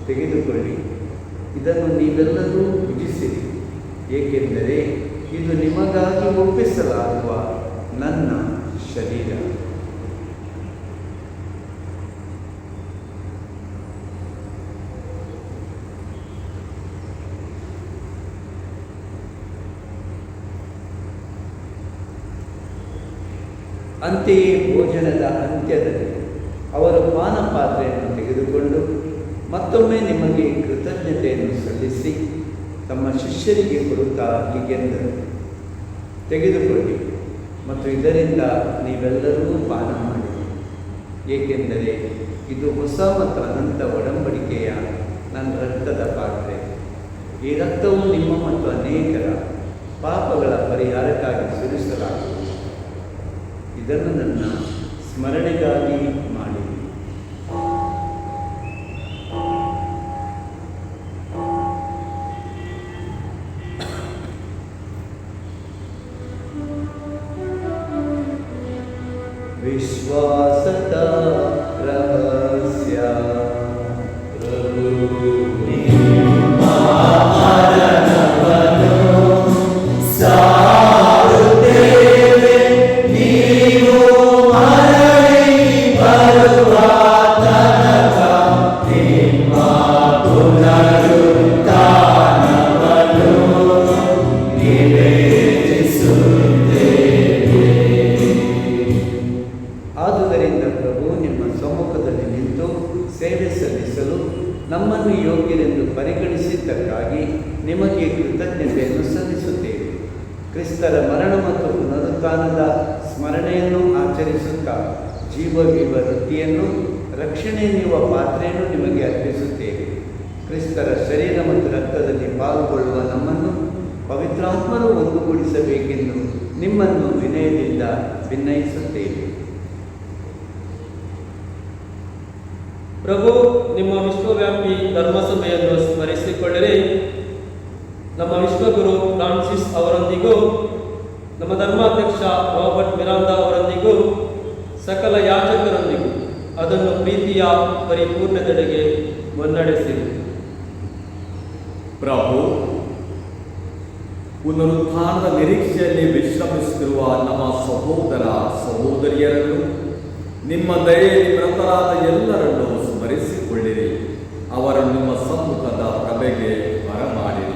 ತೆಗೆದುಕೊಳ್ಳಿ, ಇದನ್ನು ನೀವೆಲ್ಲರೂ ಭುಜಿಸಿರಿ, ಏಕೆಂದರೆ ಇದು ನಿಮಗಾಗಿ ಒಪ್ಪಿಸಲಾಗುವ ನನ್ನ ಶರೀರ. ಅಂತೆಯೇ ಭೋಜನದ ಅಂತ್ಯದಲ್ಲಿ ಅವರು ಪಾನಪಾತ್ರೆಯನ್ನು ತೆಗೆದುಕೊಂಡು ಮತ್ತೊಮ್ಮೆ ನಿಮಗೆ ಕೃತಜ್ಞತೆಯನ್ನು ಸಲ್ಲಿಸಿ ತಮ್ಮ ಶಿಷ್ಯರಿಗೆ ಕೊಡುತ್ತಾ ಹೀಗೆಂದರು, ತೆಗೆದುಕೊಳ್ಳಿ ಮತ್ತು ಇದರಿಂದ ನೀವೆಲ್ಲರೂ ಪಾನ ಮಾಡಿ, ಏಕೆಂದರೆ ಇದು ಹೊಸ ಮತ್ತು ಅನಂತ ಒಡಂಬಡಿಕೆಯ ನನ್ನ ರಕ್ತದ ಪಾತ್ರೆ. ಈ ರಕ್ತವು ನಿಮ್ಮ ಮತ್ತು ಅನೇಕರ ಪಾಪಗಳ ಪರಿಹಾರಕ್ಕಾಗಿ ಸುರಿಸಲಾಗುವುದು. ಇದನ್ನು ನನ್ನ ಸ್ಮರಣೆಗಾಗಿ ಮಾಡಿ. ವಿಶ್ವಾಸದ ರಹಸ್ಯ ಪ್ರಭು ನಿಮ್ಮ ಮರಣವನ್ನು ಸಾರುತ್ತೇವೆ, ನೀವು ಮರಳಿ ಬರುವ ತನಕ ನಿಮ್ಮ ಪುನರುತ್ಥಾನವನ್ನು ನಿವೇದಿಸುತ್ತೇವೆ. ಆದುದರಿಂದ ಪ್ರಭು ನಿಮ್ಮ ಸಮ್ಮುಖದಲ್ಲಿ ನಿಂತು ಸೇವೆ ಸಲ್ಲಿಸಲು ನಮ್ಮನ್ನು ಯೋಗ್ಯರೆಂದು ಪರಿಗಣಿಸಿದ್ದಕ್ಕಾಗಿ ನಿಮಗೆ ಕೃತಜ್ಞತೆಯನ್ನು ಸಲ್ಲಿಸುತ್ತೇವೆ. ಕ್ರಿಸ್ತರ ಮರಣ ಮತ್ತು ಪುನರುತ್ಥಾನದ ಸ್ಮರಣೆಯನ್ನು ಆಚರಿಸುತ್ತಾ ಜೀವ ವಿವ ವೃತ್ತಿಯನ್ನು ರಕ್ಷಣೆ ನೀಡುವ ಪಾತ್ರೆಯನ್ನು ನಿಮಗೆ ಅರ್ಪಿಸುತ್ತೇವೆ. ಕ್ರಿಸ್ತರ ಶರೀರ ಮತ್ತು ರಕ್ತದಲ್ಲಿ ಪಾಲ್ಗೊಳ್ಳುವ ನಮ್ಮನ್ನು ಪವಿತ್ರಾತ್ಮರು ಒಂದುಗೂಡಿಸಬೇಕೆಂದು ನಿಮ್ಮನ್ನು ವಿನಯದಿಂದ ವಿನಯಿಸುತ್ತೇವೆ. ಪ್ರಭು, ನಿಮ್ಮ ವಿಶ್ವವ್ಯಾಪಿ ಧರ್ಮಸಭೆಯನ್ನು ಸ್ಮರಿಸಿಕೊಳ್ಳಿರಿ. ನಮ್ಮ ವಿಶ್ವಗುರು ಫ್ರಾನ್ಸಿಸ್ ಅವರೊಂದಿಗೂ, ನಮ್ಮ ಧರ್ಮಾಧ್ಯಕ್ಷ ರಾಬರ್ಟ್ ಮಿರಾಂಡಾ ಅವರೊಂದಿಗೂ, ಸಕಲ ಯಾಜಕರೊಂದಿಗೂ ಅದನ್ನು ಪ್ರೀತಿಯ ಪರಿಪೂರ್ಣತೆಡೆಗೆ ಮುನ್ನಡೆಸಿರಿ. ಪ್ರಭು, ಪುನರುತ್ಥಾನದ ನಿರೀಕ್ಷೆಯಲ್ಲಿ ವಿಶ್ರಮಿಸುತ್ತಿರುವ ನಮ್ಮ ಸಹೋದರ ಸಹೋದರಿಯರನ್ನು, ನಿಮ್ಮ ದಯೆಯಲ್ಲಿ ಮೃತರಾದ ಎಲ್ಲರನ್ನು ಸ್ಮರಿಸಿಕೊಳ್ಳಿರಿ. ಅವರನ್ನು ನಿಮ್ಮ ಸಮ್ಮುಖದ ಪ್ರಭೆಗೆ ಬರಮಾಡಿರಿ.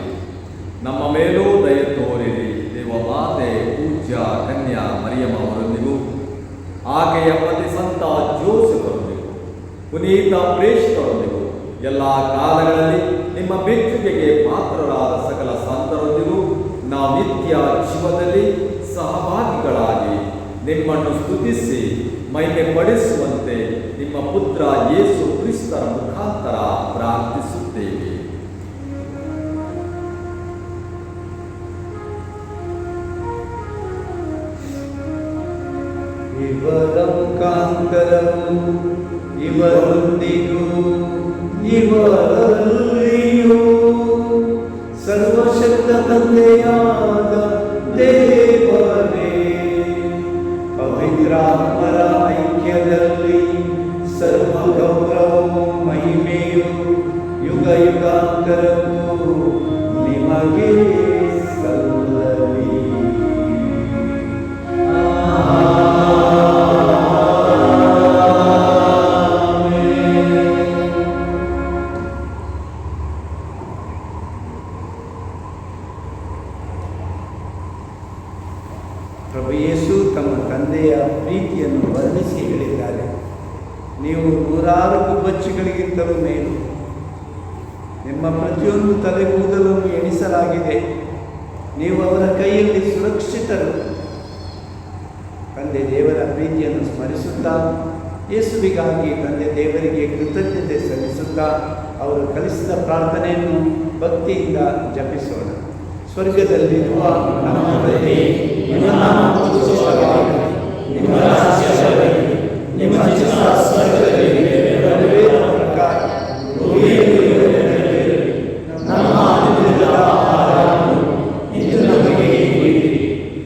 ನಮ್ಮ ಮೇಲೂ ದಯೆ ತೋರಿರಿ. ದೇವಮಾತೆ ಪೂಜ್ಯ ಕನ್ಯಾ ಮರಿಯಮ್ಮ ಅವರೊಂದಿಗೂ, ಆಕೆಯ ಪತಿ ಸಂತ ಜೋಸೆಫರೊಂದಿಗೂ, ಪುನೀತ ಪ್ರೇಷಿತರೊಂದಿಗೂ, ಎಲ್ಲ ಕಾಲಗಳಲ್ಲಿ ನಿಮ್ಮ ಮೆಚ್ಚುಗೆಗೆ ಪಾತ್ರರಾದ ಸಕಲ ಸಂತರೊಂದಿಗೂ ನಾವು ನಿತ್ಯ ಜೀವದಲ್ಲಿ ಸಹಭಾಗಿಗಳಾಗಿ ನಿಮ್ಮನ್ನು ಸ್ತುತಿಸಿ ಮಹಿಮೆ ಪಡಿಸುವಂತೆ ನಿಮ್ಮ ಪುತ್ರ ಯೇಸು ಕ್ರಿಸ್ತರ ಮುಖಾಂತರ ಪ್ರಾರ್ಥಿಸುತ್ತೇವೆ. ಇವರ ಮುಖಾಂತರವೂ ಇವರೊಂದಿಗೂ ಇವರಲ್ಲಿಯೂ ಸರ್ವಶಕ್ತ ತಂದೆಯಾದ ದೇವರೇ, ಪವಿತ್ರಾತ್ಮರ ಐಕ್ಯದಲ್ಲಿ ಸರ್ವ ಗೌರವವು ಮಹಿಮೆಯು ಯುಗ ಯುಗಾಂತರವೂ ನಿಮಗೆ ಸಲ್ಲಲಿ. ಪ್ರಭು ಯೇಸು ತಮ್ಮ ತಂದೆಯ ಪ್ರೀತಿಯನ್ನು ವರ್ಣಿಸಿ ಹೇಳಿದ್ದಾರೆ, ನೀವು 100 ಗುಬ್ಬಚ್ಚಿಗಳಿಗಿಂತಲೂ ಮೇಲು, ನಿಮ್ಮ ಪ್ರತಿಯೊಂದು ತಲೆಗೂದಲನ್ನು ಎಣಿಸಲಾಗಿದೆ, ನೀವು ಅವರ ಕೈಯಲ್ಲಿ ಸುರಕ್ಷಿತರು. ತಂದೆ ದೇವರ ಪ್ರೀತಿಯನ್ನು ಸ್ಮರಿಸುತ್ತಾ ಯೇಸುವಿಗಾಗಿ ತಂದೆ ದೇವರಿಗೆ ಕೃತಜ್ಞತೆ ಸಲ್ಲಿಸುತ್ತಾ ಅವರು ಕಲಿಸಿದ ಪ್ರಾರ್ಥನೆಯನ್ನು ಭಕ್ತಿಯಿಂದ ಜಪಿಸೋಣ. ಸ್ವರ್ಗದಲ್ಲಿರುವ ನಮ್ಮ ತಂದೆಯೇ, ನಿಮ್ಮ ನಾಮ ಪೂಜಿಸಲ್ಪಡಲಿ, ನಿಮ್ಮ ರಾಜ್ಯ ಬರಲಿ, ನಿಮ್ಮ ಚಿತ್ತ ಸ್ವರ್ಗದಲ್ಲಿ ನೆರವೇರುವ ಪ್ರಕಾರ ಭೂಮಿಯಲ್ಲಿಯೂ ನೆರವೇರಲಿ. ನಮ್ಮ ಅನುದಿನದ ಆಹಾರವನ್ನು ಇಂದು ನಮಗೆ ನೀಡಿರಿ.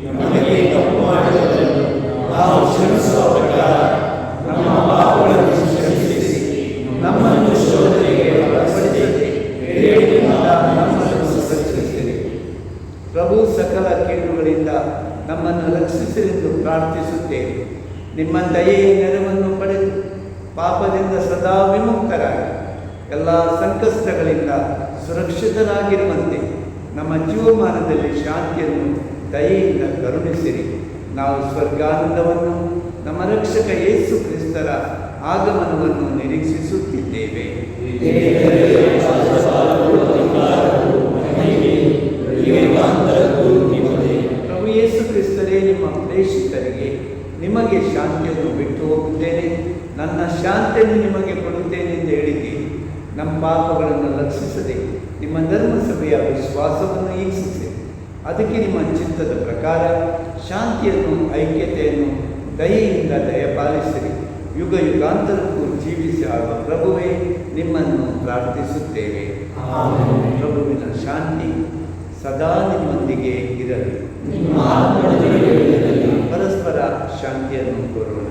ನಮಗೆ ತಪ್ಪು ಮಾಡಿದವರನ್ನು ನಾವು ಕ್ಷಮಿಸುವ ಪ್ರಕಾರ ನಮ್ಮ ಪಾಪಗಳನ್ನು ಕ್ಷಮಿಸಿ, ನಮ್ಮನ್ನು ಶೋಧನೆಗೆ ಒಳಪಡಿಸದೆ ಕೇಡಿನಿಂದ ನಮ್ಮನ್ನು ರಕ್ಷಿಸಿರಿ. ಪ್ರಭು ಸಕಲ ಕೇಡುಗಳಿಂದ ನಮ್ಮನ್ನು ರಕ್ಷಿಸಿರೆಂದು ಪ್ರಾರ್ಥಿಸುತ್ತೇವೆ. ನಿಮ್ಮ ದಯೆಯ ನೆರವನ್ನು ಪಡೆದು ಪಾಪದಿಂದ ಸದಾ ವಿಮುಕ್ತರಾಗಿ ಎಲ್ಲ ಸಂಕಷ್ಟಗಳಿಂದ ಸುರಕ್ಷಿತರಾಗಿರುವಂತೆ ನಮ್ಮ ಜೀವಮಾನದಲ್ಲಿ ಶಾಂತಿಯನ್ನು ದಯೆಯಿಂದ ಕರುಣಿಸಿರಿ. ನಾವು ಸ್ವರ್ಗಾನಂದವನ್ನು ನಮ್ಮ ರಕ್ಷಕ ಯೇಸು ಕ್ರಿಸ್ತರ ಆಗಮನವನ್ನು ನಿರೀಕ್ಷಿಸುತ್ತಿದ್ದೇವೆ. ಶಾಂತಿಯನ್ನು ನಿಮಗೆ ಕೊಡುತ್ತೇನೆ ಎಂದು ಹೇಳಿದ್ದೀರಿ. ನಮ್ಮ ಪಾಪಗಳನ್ನು ಲಕ್ಷಿಸದೆ ನಿಮ್ಮ ಧರ್ಮಸಭೆಯ ವಿಶ್ವಾಸವನ್ನು ಈಕ್ಷಿಸಿ ಅದಕ್ಕೆ ನಿಮ್ಮ ಚಿತ್ತದ ಪ್ರಕಾರ ಶಾಂತಿಯನ್ನು, ಐಕ್ಯತೆಯನ್ನು ದಯೆಯಿಂದ ದಯಪಾಲಿಸಿರಿ. ಯುಗ ಯುಗಾಂತರಕ್ಕೂ ಜೀವಿಸಿ ಆಗುವ ಪ್ರಭುವೇ, ನಿಮ್ಮನ್ನು ಪ್ರಾರ್ಥಿಸುತ್ತೇವೆ. ಪ್ರಭುವಿನ ಶಾಂತಿ ಸದಾ ನಿಮ್ಮೊಂದಿಗೆ ಇರಲಿ. ಪರಸ್ಪರ ಶಾಂತಿಯನ್ನು ಕೋರೋಣ.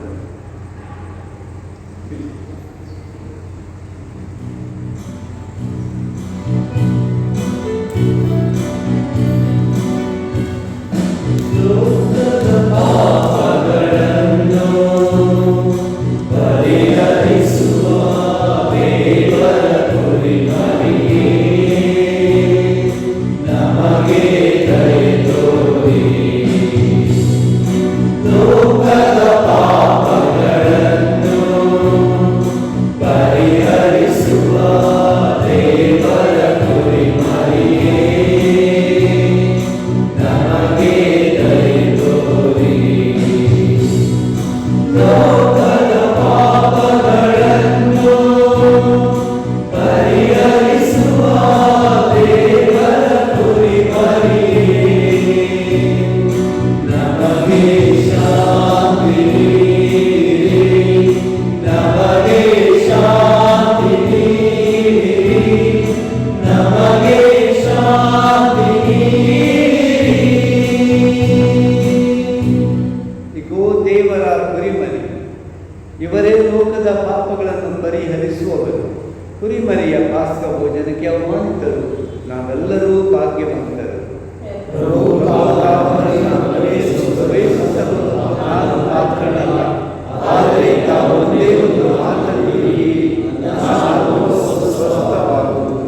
ಇವರೇ ಲೋಕದ ಪಾಪಗಳನ್ನು ಪರಿಹರಿಸುವವರು. ಕುರಿಮರಿಯ ಪಾಸ್ಕ ಭೋಜನಕ್ಕೆ ಆಹ್ವಾನಿತರು ನಾವೆಲ್ಲರೂ ಭಾಗ್ಯವಂತರು. ನಾನು ಪಾತ್ರನಲ್ಲ, ಆದರೆ ತಾವು ಒಂದೇ ಒಂದು ಮಾತನ್ನು ನಾನು ಸ್ವಸ್ಥವಾಗುವುದು.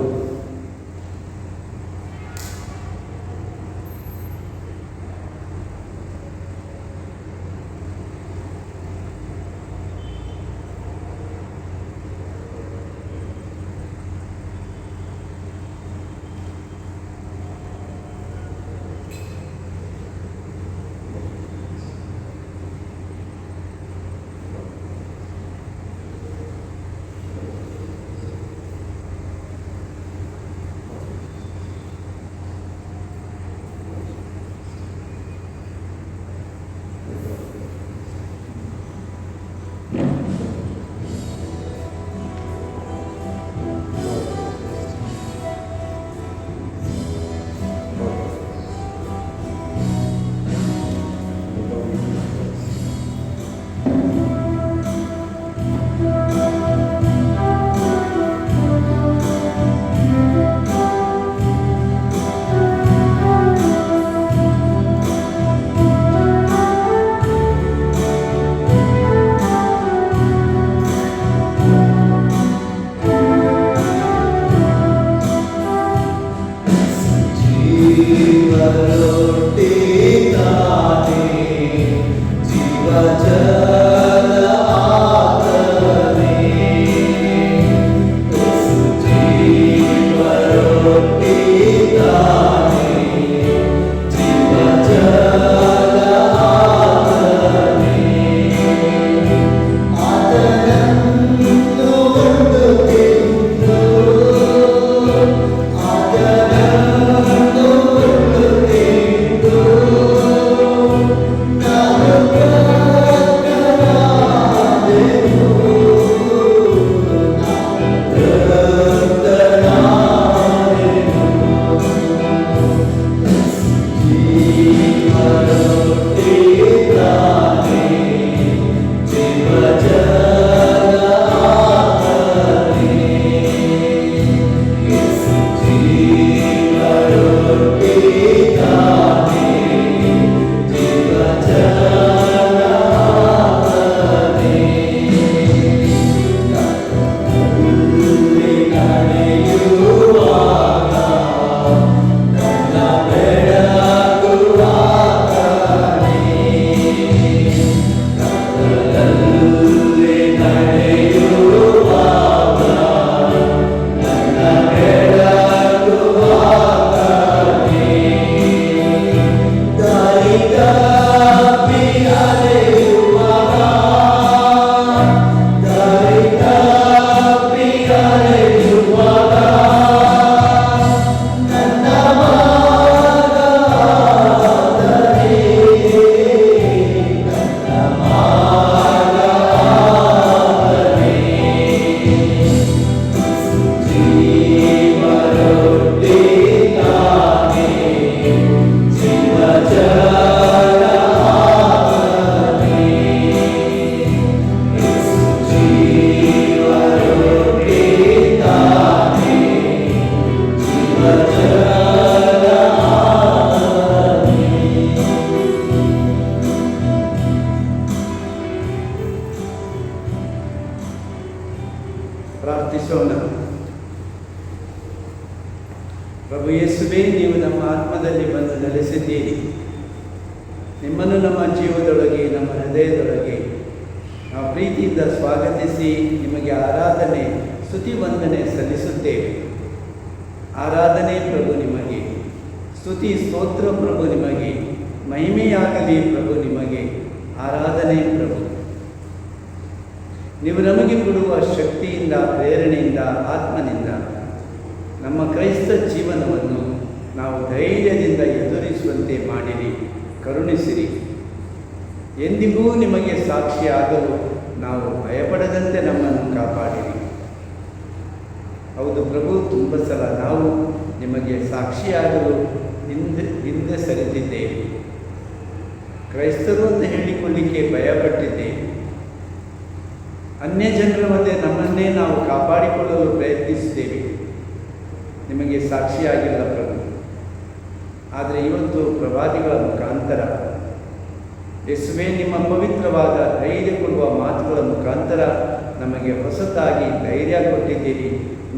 ಪ್ರಾರ್ಥಿಸೋಣ. ಪ್ರಭು ಯೇಸುವೇ, ನೀವು ನಮ್ಮ ಆತ್ಮದಲ್ಲಿ ಬಂದು ನೆಲೆಸಿದ್ದೀರಿ. ನಿಮ್ಮನ್ನು ನಮ್ಮ ಜೀವದೊಳಗೆ, ನಮ್ಮ ಹೃದಯದೊಳಗೆ ನಾವು ಪ್ರೀತಿಯಿಂದ ಸ್ವಾಗತಿಸಿ ನಿಮಗೆ ಆರಾಧನೆ, ಸ್ತುತಿ ವಂದನೆ ಸಲ್ಲಿಸುತ್ತೇವೆ. ಆರಾಧನೆ ಪ್ರಭು ನಿಮಗೆ, ಸ್ತುತಿ ಸ್ತೋತ್ರ ಪ್ರಭು ನಿಮಗೆ, ಮಹಿಮೆಯಾಗಲಿ ಪ್ರಭು ನಿಮಗೆ. ಆರಾಧನೆ ಪ್ರಭು, ನೀವು ನಮಗೆ ಕೊಡುವ ಶಕ್ತಿಯಿಂದ, ಪ್ರೇರಣೆಯಿಂದ, ಆತ್ಮನಿಂದ ನಮ್ಮ ಕ್ರೈಸ್ತ ಜೀವನವನ್ನು ನಾವು ಧೈರ್ಯದಿಂದ ಎದುರಿಸುವಂತೆ ಮಾಡಿರಿ, ಕರುಣಿಸಿರಿ. ಎಂದಿಗೂ ನಿಮಗೆ ಸಾಕ್ಷಿಯಾಗಲು ನಾವು ಭಯಪಡದಂತೆ ನಮ್ಮನ್ನು ಕಾಪಾಡಿರಿ. ಹೌದು ಪ್ರಭು, ತುಂಬ ಸಲ ನಾವು ನಿಮಗೆ ಸಾಕ್ಷಿಯಾಗಲು ಹಿಂದೆ ಸರಿದಿದ್ದೇವೆ. ಕ್ರೈಸ್ತರು ಅಂತ ಹೇಳಿಕೊಳ್ಳಿಕ್ಕೆ ಭಯಪಟ್ಟಿದ್ದೇವೆ. ಅನ್ಯ ಜನರ ಮಧ್ಯೆ ನಮ್ಮನ್ನೇ ನಾವು ಕಾಪಾಡಿಕೊಳ್ಳಲು ಪ್ರಯತ್ನಿಸಿದ್ದೇವೆ. ನಿಮಗೆ ಸಾಕ್ಷಿಯಾಗಿಲ್ಲ ಪ್ರಭು. ಆದರೆ ಇವತ್ತು ಪ್ರವಾದಿಗಳ ಮುಖಾಂತರ, ಯೇಸುವೇ, ನಿಮ್ಮ ಪವಿತ್ರವಾದ ಧೈರ್ಯ ಕೊಡುವ ಮಾತುಗಳ ಮುಖಾಂತರ ನಮಗೆ ಹೊಸತಾಗಿ ಧೈರ್ಯ ಕೊಟ್ಟಿದ್ದೀರಿ,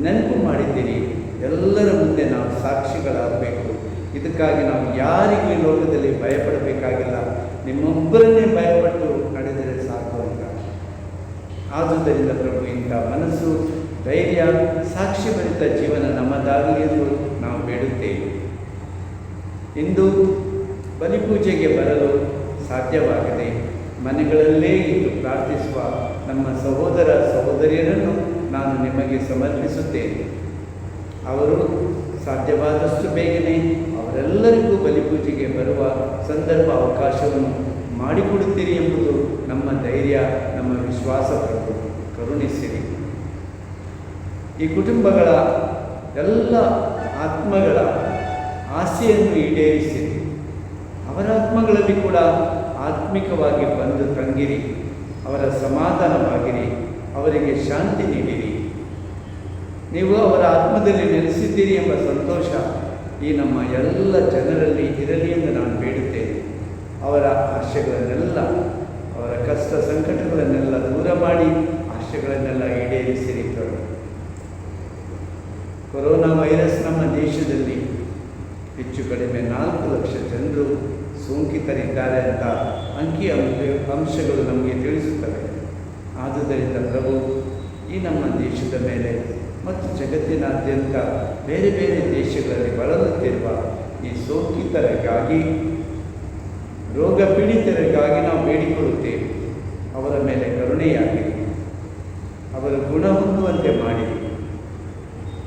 ನೆನಪು ಮಾಡಿದ್ದೀರಿ. ಎಲ್ಲರ ಮುಂದೆ ನಾವು ಸಾಕ್ಷಿಗಳಾಗಬೇಕು. ಇದಕ್ಕಾಗಿ ನಾವು ಯಾರಿಗೂ ಈ ಲೋಕದಲ್ಲಿ ಭಯಪಡಬೇಕಾಗಿಲ್ಲ. ನಿಮ್ಮೊಬ್ಬರನ್ನೇ ಭಯಪಟ್ಟು ನಡೆದರೆ ಸಾಕು ಅಂತ. ಆದುದರಿಂದ ಪ್ರಭು, ಇಂಥ ಮನಸ್ಸು, ಧೈರ್ಯ, ಸಾಕ್ಷಿಭರಿತ ಜೀವನ ನಮ್ಮದಾಗಲಿ ಎಂದು ನಾವು ಬೇಡುತ್ತೇವೆ. ಇಂದು ಬಲಿಪೂಜೆಗೆ ಬರಲು ಸಾಧ್ಯವಾಗದೆ ಮನೆಗಳಲ್ಲೇ ಇದ್ದು ಪ್ರಾರ್ಥಿಸುವ ನಮ್ಮ ಸಹೋದರ ಸಹೋದರಿಯರನ್ನು ನಾನು ನಿಮಗೆ ಸಮರ್ಪಿಸುತ್ತೇನೆ. ಅವರು ಸಾಧ್ಯವಾದಷ್ಟು ಬೇಗನೆ ಅವರೆಲ್ಲರಿಗೂ ಬಲಿಪೂಜೆಗೆ ಬರುವ ಸಂದರ್ಭ, ಅವಕಾಶವನ್ನು ಮಾಡಿಕೊಡುತ್ತೀರಿ ಎಂಬುದು ನಮ್ಮ ಧೈರ್ಯ, ನಮ್ಮ ವಿಶ್ವಾಸ ಪ್ರಭು. ಕರುಣಿಸಿರಿ. ಈ ಕುಟುಂಬಗಳ ಎಲ್ಲ ಆತ್ಮಗಳ ಆಸೆಯನ್ನು ಈಡೇರಿಸಿರಿ. ಅವರ ಆತ್ಮಗಳಲ್ಲಿ ಕೂಡ ಆತ್ಮಿಕವಾಗಿ ಬಂದು ತಂಗಿರಿ. ಅವರ ಸಮಾಧಾನವಾಗಿರಿ. ಅವರಿಗೆ ಶಾಂತಿ ನೀಡಿರಿ. ನೀವು ಅವರ ಆತ್ಮದಲ್ಲಿ ನೆಲೆಸಿದ್ದೀರಿ ಎಂಬ ಸಂತೋಷ ಈ ನಮ್ಮ ಎಲ್ಲ ಜನರಲ್ಲಿ ಇರಲಿ ಎಂದು ನಾನು ಬೇಡುತ್ತೇನೆ. ಅವರ ಆಶೆಗಳನ್ನೆಲ್ಲ, ಅವರ ಕಷ್ಟ ಸಂಕಟಗಳನ್ನೆಲ್ಲ ದೂರ ಮಾಡಿ ಆಶೆಗಳನ್ನೆಲ್ಲ ಈಡೇರಿಸಿರಿ ಪ್ರಭು. ಕೊರೋನಾ ವೈರಸ್ ನಮ್ಮ ದೇಶದಲ್ಲಿ ಹೆಚ್ಚು ಕಡಿಮೆ 4 ಲಕ್ಷ ಜನರು ಸೋಂಕಿತರಿದ್ದಾರೆ ಅಂತ ಅಂಶಗಳು ನಮಗೆ ತಿಳಿಸುತ್ತವೆ. ಆದುದರಿಂದ ಪ್ರಭು, ಈ ನಮ್ಮ ದೇಶದ ಮೇಲೆ ಮತ್ತು ಜಗತ್ತಿನಾದ್ಯಂತ ಬೇರೆ ಬೇರೆ ದೇಶಗಳಲ್ಲಿ ಬಳಲುತ್ತಿರುವ ಈ ಸೋಂಕಿತರಿಗಾಗಿ, ರೋಗ ಪೀಡಿತರಿಗಾಗಿ ನಾವು ಬೇಡಿಕೊಳ್ಳುತ್ತೇವೆ. ಅವರ ಮೇಲೆ ಕರುಣೆಯಾಗಿರಿ. ಅವರು ಗುಣ ಹೊಂದುವಂತೆ ಮಾಡಿರಿ.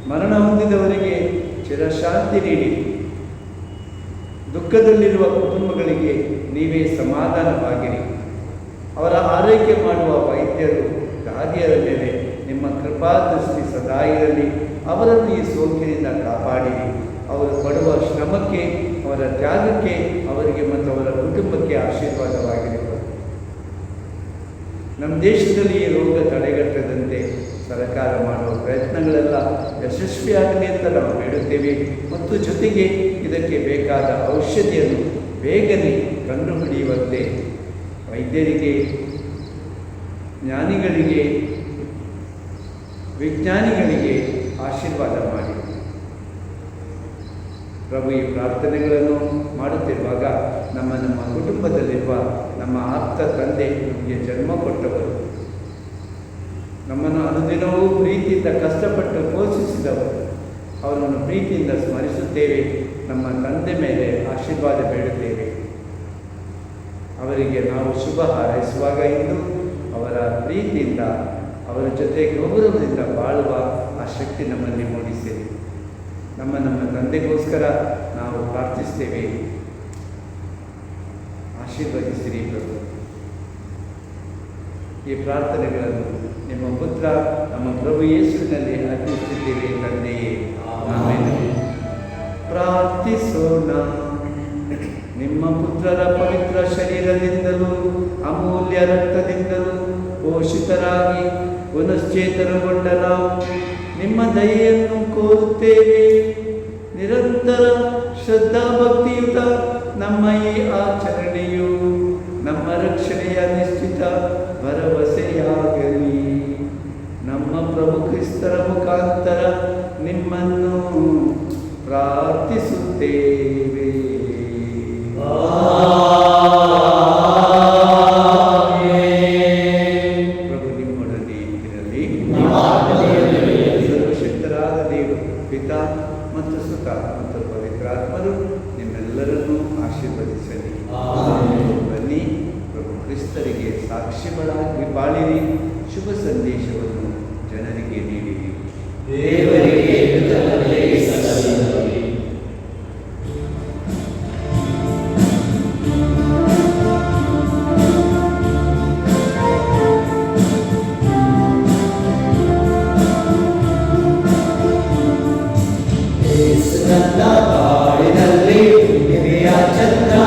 ಮರಣ ಹೊಂದಿದವರಿಗೆ ಚಿರಶಾಂತಿ ನೀಡಿ. ದುಃಖದಲ್ಲಿರುವ ಕುಟುಂಬಗಳಿಗೆ ನೀವೇ ಸಮಾಧಾನವಾಗಿರಿ. ಅವರ ಆರೈಕೆ ಮಾಡುವ ವೈದ್ಯರು, ದಾದಿಯರ ಮೇಲೆ ನಿಮ್ಮ ಕೃಪಾದೃಷ್ಟಿ ಸದಾ ಇರಲಿ. ಅವರನ್ನು ಈ ಸೋಂಕಿನಿಂದ ಕಾಪಾಡಿರಿ. ಅವರು ಪಡುವ ಶ್ರಮಕ್ಕೆ, ಅವರ ತ್ಯಾಗಕ್ಕೆ ಅವರಿಗೆ ಮತ್ತು ಅವರ ಕುಟುಂಬಕ್ಕೆ ಆಶೀರ್ವಾದವಾಗಿರಿ. ನಮ್ಮ ದೇಶದಲ್ಲಿ ಈ ರೋಗ ತಡೆಗಟ್ಟದಂತೆ ಸರ್ಕಾರ ಮಾಡುವ ಪ್ರಯತ್ನಗಳೆಲ್ಲ ಯಶಸ್ವಿಯಾಗಲಿ ಅಂತ ನಾವು ಬೇಡುತ್ತೇವೆ. ಮತ್ತು ಜೊತೆಗೆ ಇದಕ್ಕೆ ಬೇಕಾದ ಔಷಧಿಯನ್ನು ಬೇಗನೆ ಕಂಡುಹಿಡಿಯುವಂತೆ ವೈದ್ಯರಿಗೆ, ಜ್ಞಾನಿಗಳಿಗೆ, ವಿಜ್ಞಾನಿಗಳಿಗೆ ಆಶೀರ್ವಾದ ಮಾಡಿ ಪ್ರಭು. ಈ ಪ್ರಾರ್ಥನೆಗಳನ್ನು ಮಾಡುತ್ತಿರುವಾಗ ನಮ್ಮ ಕುಟುಂಬದಲ್ಲಿರುವ ನಮ್ಮ ಆಪ್ತ ತಂದೆ, ನಮಗೆ ಜನ್ಮ ಕೊಟ್ಟವರು, ನಮ್ಮನ್ನು ಅನುದಿನವೂ ಪ್ರೀತಿಯಿಂದ ಕಷ್ಟಪಟ್ಟು ಪೋಷಿಸಿದವರು, ಅವರನ್ನು ಪ್ರೀತಿಯಿಂದ ಸ್ಮರಿಸುತ್ತೇವೆ. ನಮ್ಮ ತಂದೆ ಮೇಲೆ ಆಶೀರ್ವಾದ ಬೇಡುತ್ತೇವೆ. ಅವರಿಗೆ ನಾವು ಶುಭ ಹಾರೈಸುವಾಗ ಇಂದು ಅವರ ಪ್ರೀತಿಯಿಂದ, ಅವರ ಜೊತೆ ಗೌರವದಿಂದ ಬಾಳುವ ಆ ಶಕ್ತಿ ನಮ್ಮಲ್ಲಿ ಮೂಡಿಸಿರಿ. ನಮ್ಮ ತಂದೆಗೋಸ್ಕರ ನಾವು ಪ್ರಾರ್ಥಿಸ್ತೇವೆ. ಆಶೀರ್ವದಿಸಿರಿ ಪ್ರಭು. ಈ ಪ್ರಾರ್ಥನೆಗಳನ್ನು ನಿಮ್ಮ ಪುತ್ರ ನಮ್ಮ ಪ್ರಭು ಯೇಸುವಿನಲ್ಲಿ ಅರ್ಪಿಸುತ್ತಿದ್ದೇವೆ ತಂದೆಯೇ, ಆಮೆನ್. ಪ್ರಾರ್ಥಿಸೋಣ. ನಿಮ್ಮ ಪುತ್ರರ ಪವಿತ್ರ ಶರೀರದಿಂದಲೂ ಅಮೂಲ್ಯ ರಕ್ತದಿಂದಲೂ ಪೋಷಿತರಾಗಿ ಪುನಶ್ಚೇತನಗೊಂಡ ನಾವು ನಿಮ್ಮ ದಯೆಯನ್ನು ಕೋರುತ್ತೇವೆ. ನಿರಂತರ ಶ್ರದ್ಧಾಭಕ್ತಿಯುತ ನಮ್ಮ ಈ ಆಚರಣೆಯು ನಮ್ಮ ರಕ್ಷಣೆಯ ನಿಶ್ಚಿತ ಭರವಸೆಯಾಗಲಿ. ನಮ್ಮ ಪ್ರಭು ಪ್ರಭು ಕ್ರಿಸ್ತರ ಮುಖಾಂತರ ನಿಮ್ಮನ್ನು ಪ್ರಾರ್ಥಿಸುತ್ತೇವೆ. ಪ್ರಭು ನಿಮ್ಮೊಡನೆ ಇರಲಿ. ಸರ್ವಶಕ್ತರಾದ ದೇವರು ಪಿತಾ ಮತ್ತು ಸುತ ಮತ್ತು ಪವಿತ್ರಾತ್ಮರು ನಿಮ್ಮೆಲ್ಲರನ್ನೂ ಆಶೀರ್ವದಿಸಲಿ. ಬನ್ನಿ, ಪ್ರಭು ಕ್ರಿಸ್ತರಿಗೆ ಸಾಕ್ಷಿಗಳಾಗಿ ಬಾಳಿರಿ. ಶುಭ ಸಂದೇಶವನ್ನು ಜನರಿಗೆ ನೀಡಿರಿ. ದೇವರಿಗೆ ಕೃತಜ್ಞತೆ ಸಲ್ಲಿಸಲಿ. ನನ್ನ ಬಾಳಿನಲ್ಲಿ ಹುಣ್ಣಿಮೆಯ ಚಂದ್ರ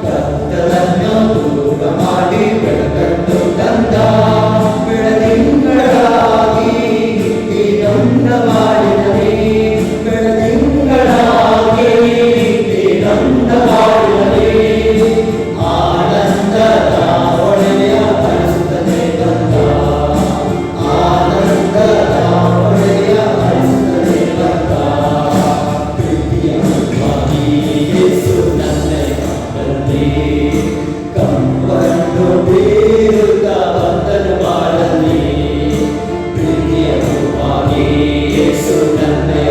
ಕತ್ತಲನ್ನು ದೂರ ಮಾಡಿ ಬೆಳಕನ್ನು ತಂದ. ಬೆಳದಿಂಗಳಾಗಿ ನಿತ್ಯನೊಂದ ಮಾಡಿದನೇ, ಬೆಳದಿಂಗಳಾಗಿ ನಿತ್ಯನೊಂದ ಮಾಡಿದನೇ. ಆನಂದದ ಹೊಳೆಯ ಹರಿಸುತ್ತದೆ ಕಂದ, ಆನಂದದ ಹೊಳೆಯ ಹರಿಸುತ್ತದೆ ಕಂದ. ಯೇಸು ನನ್ನೆಯ ಕಂಡಲ್ಲಿ ಕಂಬನ್ನು ಬೀರುತ್ತ ಬಂದನು ಬಾಳಲ್ಲಿ. ಪ್ರೀತಿಯ ರೂಪಾಗಿ ಯೇಸು ನನ್ನೆಯ